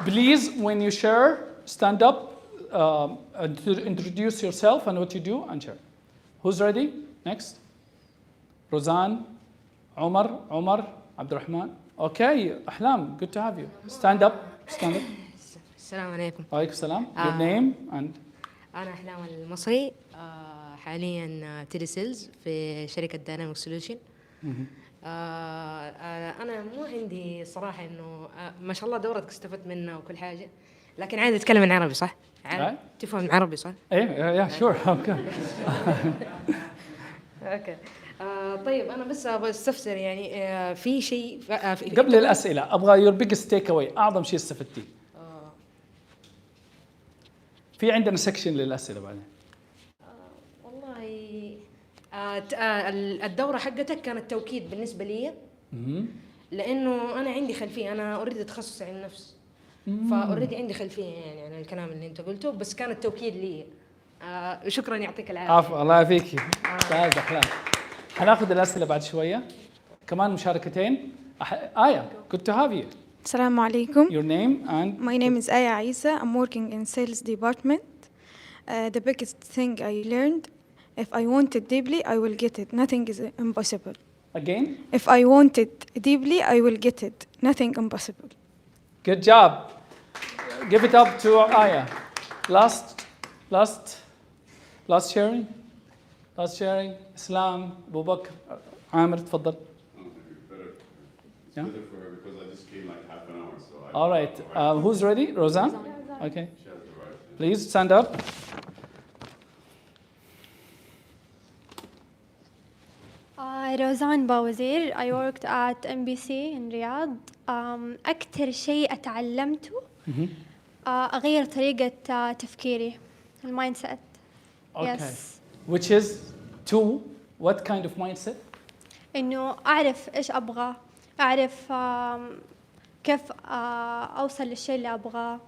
Please, when you share, stand up, introduce yourself and what you do, and share. Who's ready? Next. Rozan, Omar, Abdurrahman. Okay, Ahlam, good to have you. Stand up. السلام عليكم. Alaikum salam. Your name and أنا أحلام المصري حاليا تيلي سيلز في شركة دايناميك سوليوشن. أنا مو عندي صراحة إنه ما شاء الله دورتك استفدت منها وكل حاجة، لكن عادي أتكلم العربي صح؟ تفهم العربي صح؟ إيه sure. Okay. أوكي. طيب أنا بس أبغى أستفسر يعني في شيء قبل الأسئلة أبغى your biggest takeaway، أعظم شيء استفدتيه. في عندنا سكشن للأسئلة بعدين. والله الدورة حقتك كانت توكيد بالنسبة لي، لأنه أنا عندي خلفية، أنا أريد تخصص علم النفس، فأريد عندي خلفية يعني عن الكلام اللي أنت قلته، بس كانت توكيد لي. شكرا يعطيك العافية. عفوا الله يعافيكي. ممتاز أحلام. حناخذ الأسئلة بعد شوية. كمان مشاركتين. آية, good to have you. Assalamu alaikum. Your name and? My name is Aya Isa. I'm working in sales department. The biggest thing I learned, if I want it deeply, I will get it. Nothing is impossible. Again? If I want it deeply, I will get it. Nothing impossible. Good job. Give it up to Aya. Last sharing. Last sharing. Islam, Abu Bakr, Amr, تفضل. Better for her because I just came like half an hour. So All right. Who's ready? Rozan? Okay. Please stand up. روزان باوزير. I worked at MBC in Riyadh. أكثر شيء أتعلمته أغير طريقة تفكيري، المايند سيت. Okay. Yes. Which is to what kind of mindset? إنه أعرف إيش أبغى، أعرف كيف أوصل للشيء اللي أبغاه.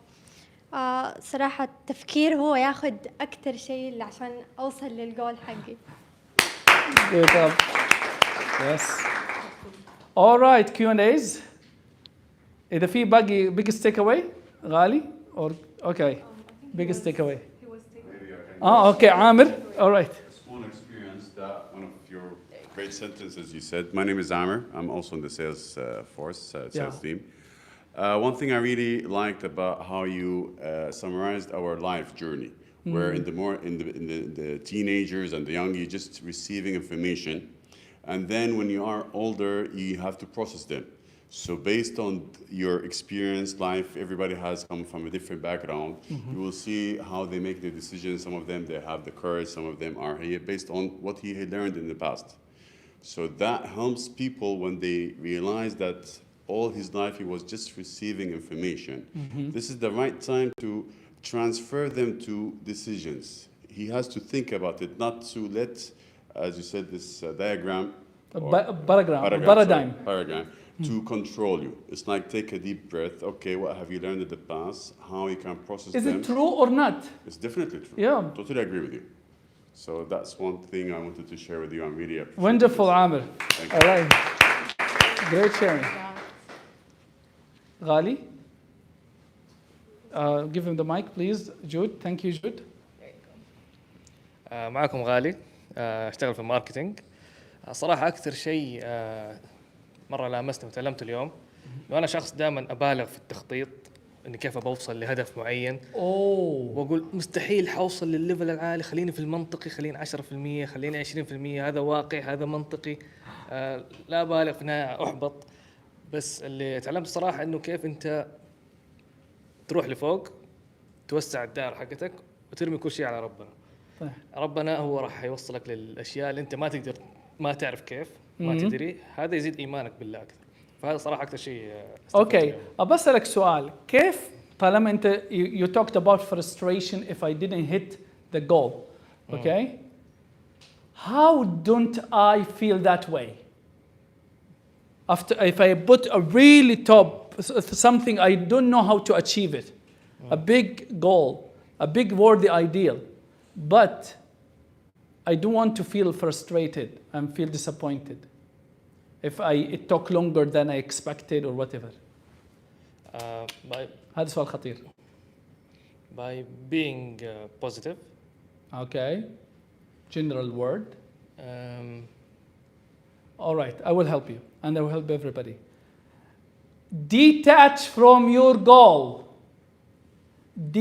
صراحة التفكير هو ياخد أكثر شيء عشان أوصل للجول حقي. Good job. Yes. All right, Q&As. إذا في باقي biggest takeaway غالي or okay biggest takeaway. Okay, Amir. All right. just one experience that one of your great sentences you said. My name is Amir. I'm also in the sales sales team. One thing I really liked about how you summarized our life journey, where in the teenagers and the young, you're just receiving information, and then when you are older, you have to process them. So based on your experience, life, everybody has come from a different background. You will see how they make their decisions. Some of them, they have the courage. Some of them are here based on what he had learned in the past. So that helps people when they realize that all his life he was just receiving information. This is the right time to transfer them to decisions. He has to think about it, not to let, as you said, this diagram, paradigm, to control you. It's like take a deep breath. Okay, what have you learned in the past? How you can process them. Is it true or not? It's definitely true. Yeah. Totally agree with you. So that's one thing I wanted to share with you. I'm really appreciate Wonderful, this. Amir. Thank All right. Great sharing. Ghali? Give him the mic, please. Jude. Thank you, Jude. معكم غالي. اشتغل في الماركتينج. صراحة أكثر شيء مرة لامسني وتعلمته اليوم إنه أنا شخص دائما أبالغ في التخطيط، إني كيف بوصل لهدف معين. وأقول مستحيل حوصل للليفل العالي، خليني في المنطقي، خليني 10%، خليني 20%، هذا واقع، هذا منطقي. لا أبالغ، في النهاية أحبط. بس اللي تعلمت صراحة إنه كيف أنت تروح لفوق، توسع الدائره حقتك وترمي كل شيء على ربنا. طيب. ربنا هو راح يوصلك للاشياء اللي انت ما تقدر، ما تعرف كيف، ما تدري. هذا يزيد ايمانك بالله اكثر. فهذا صراحه اكثر شيء اوكي، ابى اسالك سؤال. كيف طالما انت you talked about frustration if I didn't hit the goal, okay? How don't I feel that way? After if I put a really top something I don't know how to achieve it, a big goal, a big worthy ideal, but I don't want to feel frustrated and feel disappointed if it took longer than I expected or whatever. هذا سؤال خطير. By being positive. Okay. General word. All right, I will help you and I will help everybody. Detach from your goal.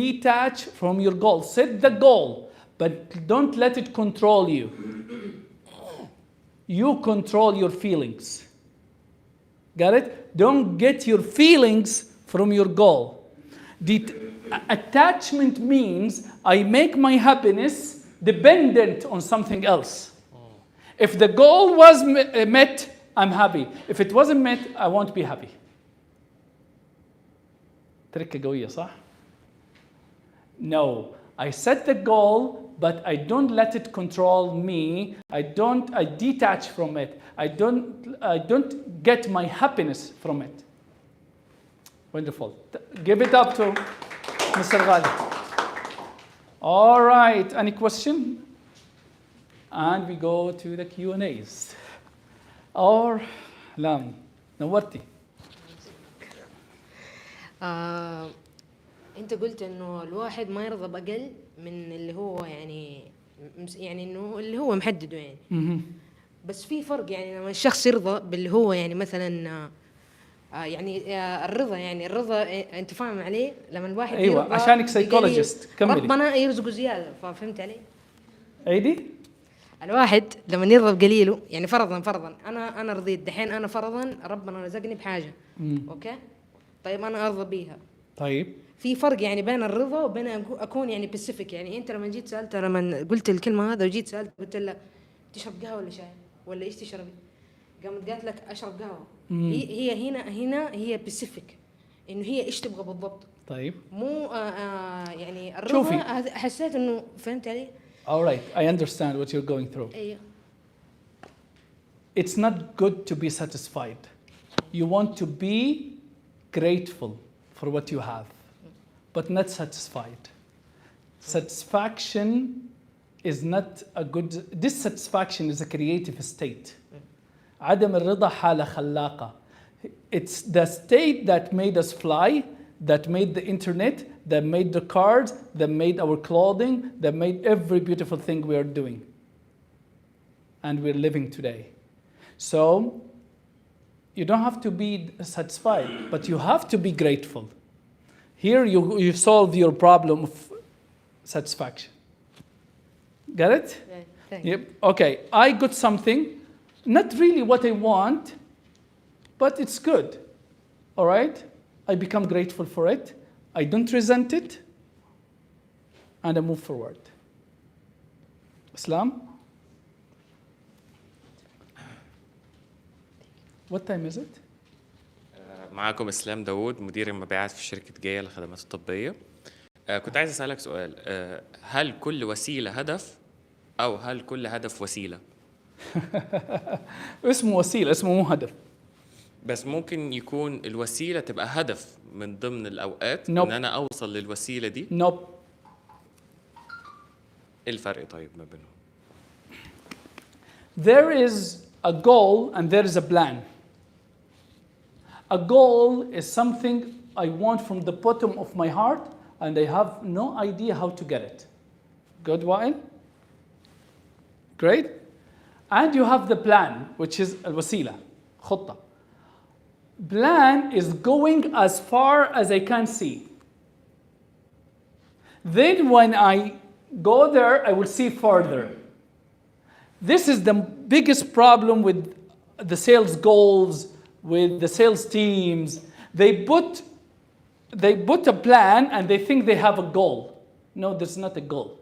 Detach from your goal. Set the goal, but don't let it control you. You control your feelings. Got it? Don't get your feelings from your goal. Attachment means I make my happiness dependent on something else. If the goal was met, I'm happy. If it wasn't met, I won't be happy. تركة قوية صح؟ No, I set the goal, but I don't let it control me. I detach from it. I don't get my happiness from it. Wonderful. Give it up to Mr. Ghali. All right, any question? And we go to the Q&As. Or Lam, نورتي. انت قلت انه الواحد ما يرضى باقل من اللي هو يعني انه اللي هو محدده يعني. بس في فرق يعني لما الشخص يرضى باللي هو يعني مثلا الرضا انت فاهم عليه لما الواحد ايوه يرضى عشانك سايكولوجيست كملي. ربنا يرزقه زياده، فهمت علي؟ ايدي الواحد لما يرضى بقليله يعني فرضا انا رضيت دحين، انا فرضا ربنا رزقني بحاجه اوكي، طيب انا ارضى بيها. طيب في فرق يعني بين الرضا وبين اكون يعني باسيفيك. يعني انت لما جيت سالت، لما قلت الكلمه هذا وجيت سالت قلت لها تشرب قهوه ولا شاي ولا ايش تشربي؟ قامت قالت لك اشرب قهوه. هي هنا هي باسيفيك انه هي ايش تبغى بالضبط. طيب مو يعني الرضا حسيت انه فهمت علي؟ All right, I understand what you're going through. ايوه. It's not good to be satisfied. You want to be grateful for what you have, but not satisfied. Satisfaction is not a good, dissatisfaction is a creative state. عدم الرضا حالة خلاقة. It's the state that made us fly, that made the internet, that made the cars, that made our clothing, that made every beautiful thing we are doing. And we're living today. So, you don't have to be satisfied, but you have to be grateful. Here you solve your problem of satisfaction. Get it? Thanks. Yep. Okay, I got something, not really what I want, but it's good. All right? I become grateful for it. I don't resent it. And I move forward. Islam? What time is it? معاكم اسلام داوود، مدير المبيعات في شركة جاية للخدمات الطبية. كنت عايز اسألك سؤال، هل كل وسيلة هدف أو هل كل هدف وسيلة؟ اسمه وسيلة، اسمه مو هدف. بس ممكن يكون الوسيلة تبقى هدف من ضمن الأوقات Nope. إن أنا أوصل للوسيلة دي. Nope. إيه الفرق طيب ما بينهم؟ There is a goal and there is a plan. A goal is something I want from the bottom of my heart and I have no idea how to get it. Good, Wael? Great. And you have the plan, which is الوسيلة, خطة. Plan is going as far as I can see. Then when I go there, I will see further. This is the biggest problem with the sales goals, with the sales teams. They put they put a plan and they think they have a goal. No, there's not a goal.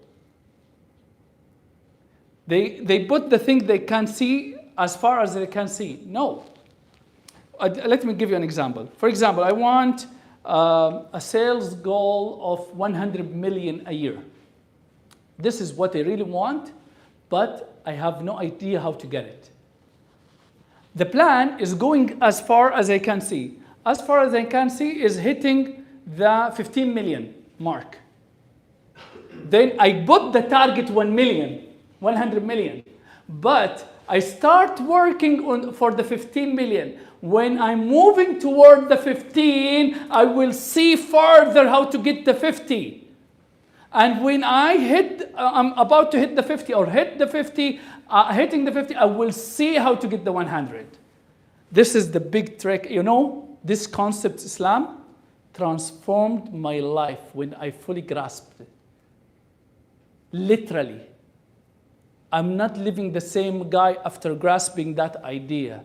They put the thing they can see as far as they can see. No. Let me give you an example. For example, I want a sales goal of 100 million a year. This is what I really want, but I have no idea how to get it. The plan is going as far as I can see. As far as I can see is hitting the 15 million mark. Then I put the target 1 million, 100 million. But I start working for the 15 million. When I'm moving toward the 15, I will see further how to get the 50. And when I'm about to hit the 50 or hit the 50, hitting the 50, I will see how to get the 100. This is the big trick. You know, this concept, Islam, transformed my life when I fully grasped it. Literally. I'm not living the same guy after grasping that idea.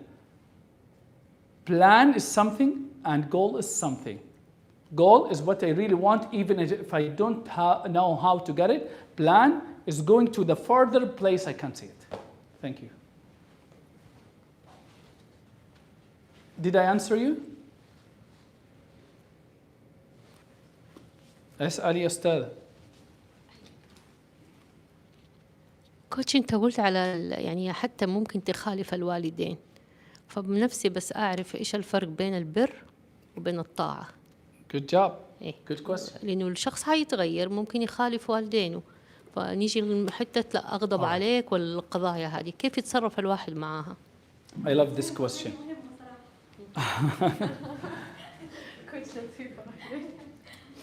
Plan is something and goal is something. Goal is what I really want, even if I don't know how to get it. Plan is going to the further place I can see it. Thank you. Did I answer you? اسألي يا أستاذة. كوتش انت قلت على يعني حتى ممكن تخالف الوالدين، فبنفسي بس اعرف ايش الفرق بين البر وبين الطاعة. Good job. إيه؟ Good question. لأنه الشخص هيتغير ممكن يخالف والدينه، فنيجي لحتة لا أغضب عليك والقضايا هذه، كيف يتصرف الواحد معاها؟ I love this question.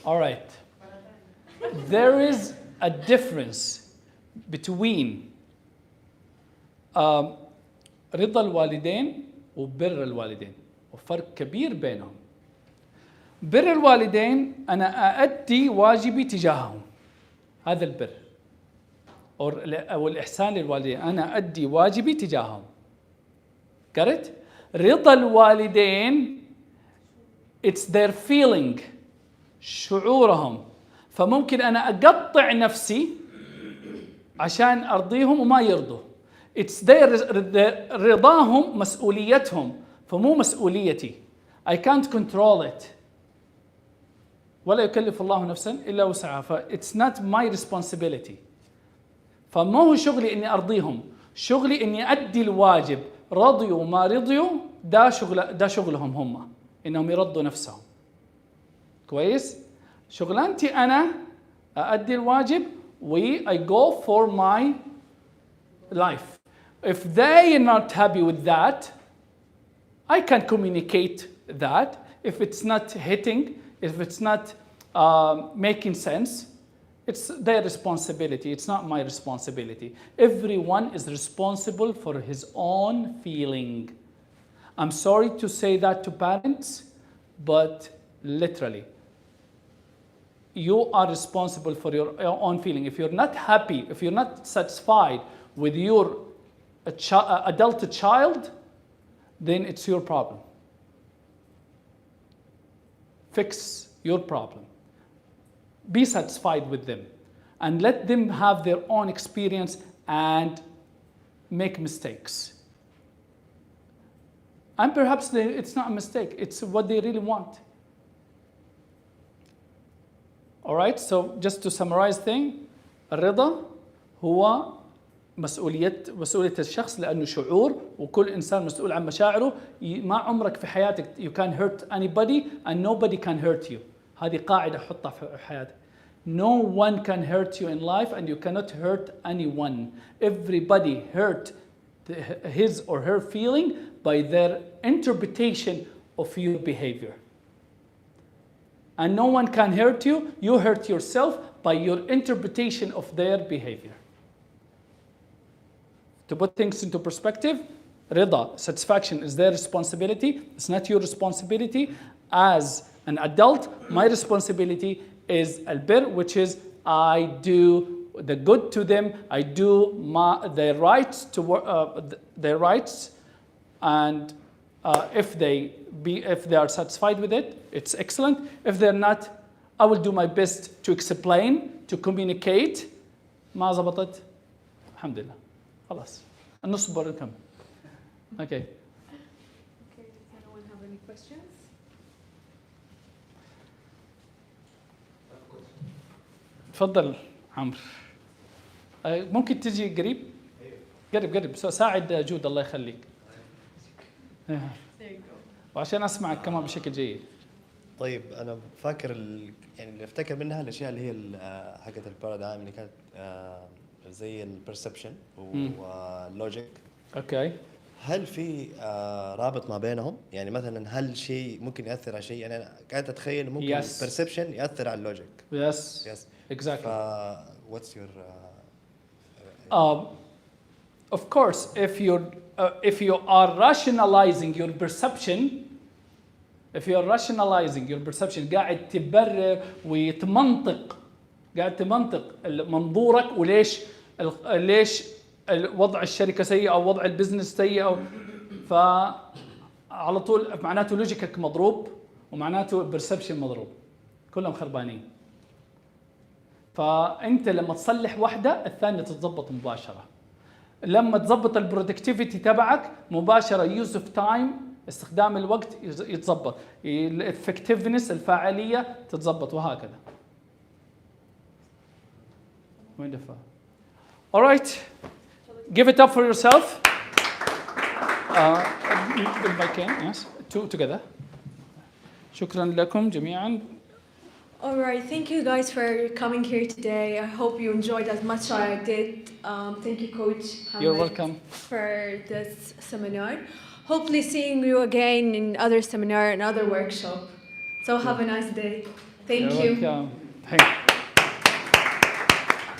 All right. There is a difference between رضا الوالدين وبر الوالدين، وفرق كبير بينهم. بر الوالدين أنا أؤدي واجبي تجاههم، هذا البر، أو الإحسان للوالدين، أنا أؤدي واجبي تجاههم. Got it? رضا الوالدين it's their feeling، شعورهم. فممكن أنا أقطع نفسي عشان أرضيهم وما يرضوا. It's their رضاهم مسؤوليتهم، فمو مسؤوليتي. I can't control it. ولا يكلف الله نفسا إلا وسعها. It's not my responsibility. فما هو شغلي إني أرضيهم، شغلي إني أدي الواجب. رضيوا ما رضيوا ده شغلهم هم، إنهم يرضوا نفسهم. كويس؟ شغلانتي أنا أدي الواجب I go for my life. If they are not happy with that, I can communicate that. If it's not hitting, if it's not making sense, it's their responsibility. It's not my responsibility. Everyone is responsible for his own feeling. I'm sorry to say that to parents, but literally, you are responsible for your own feeling. If you're not happy, if you're not satisfied with your adult child, then it's your problem. Fix your problem. Be satisfied with them and let them have their own experience and make mistakes. And perhaps it's not a mistake, it's what they really want. All right, so just to summarize things, الرضا هو مسؤولية الشخص لأنه شعور وكل إنسان مسؤول عن مشاعره. ما عمرك في حياتك you can hurt anybody and nobody can hurt you. هذه قاعدة حطها في حياتك. No one can hurt you in life and you cannot hurt anyone. Everybody hurt his or her feeling by their interpretation of your behavior. And no one can hurt you. You hurt yourself by your interpretation of their behavior. To put things into perspective, رضا, satisfaction is their responsibility. It's not your responsibility. As an adult, my responsibility is al-bir, which is I do the good to them. I do their rights, and if they if they are satisfied with it, it's excellent. If they're not, I will do my best to explain, to communicate. ما زبطت الحمد لله خلاص نصبر نكمل. Okay. Okay, does anyone have any questions? تفضل عمرو. ممكن تجي قريب؟ قرب ساعد جود الله يخليك. وعشان اسمعك كمان بشكل جيد. طيب انا فاكر يعني اللي افتكر منها الاشياء اللي هي حقت البارادايم اللي كانت زي البرسبشن واللوجيك. اوكي. هل في رابط ما بينهم؟ يعني مثلا هل شيء ممكن ياثر على شيء؟ يعني انا قاعد اتخيل ممكن البرسبشن ياثر على اللوجيك. Yes. Exactly. What's your of course, if you are rationalizing your perception, قاعد تبرر قاعد تمنطق منظورك وليش ليش وضع الشركه سيء او وضع البزنس سيء او فعلى طول معناته لوجيكك مضروب ومعناته البرسبشن مضروب، كلهم خربانين. فانت لما تصلح واحده الثانيه تتضبط مباشره. لما تضبط البرودكتيفيتي تبعك مباشره، يوز اوف تايم، استخدام الوقت يتضبط، الافكتيفنس الفاعليه تتضبط وهكذا. Wonderful. All right. Give it up for yourself. If I can, yes. Two together. شكرا لكم جميعا. All right, thank you guys for coming here today. I hope you enjoyed as much as I did. Thank you, Coach Mohammed, You're welcome. for this seminar. Hopefully seeing you again in other seminar and other workshop. So have a nice day. Thank you. You're welcome. Hey.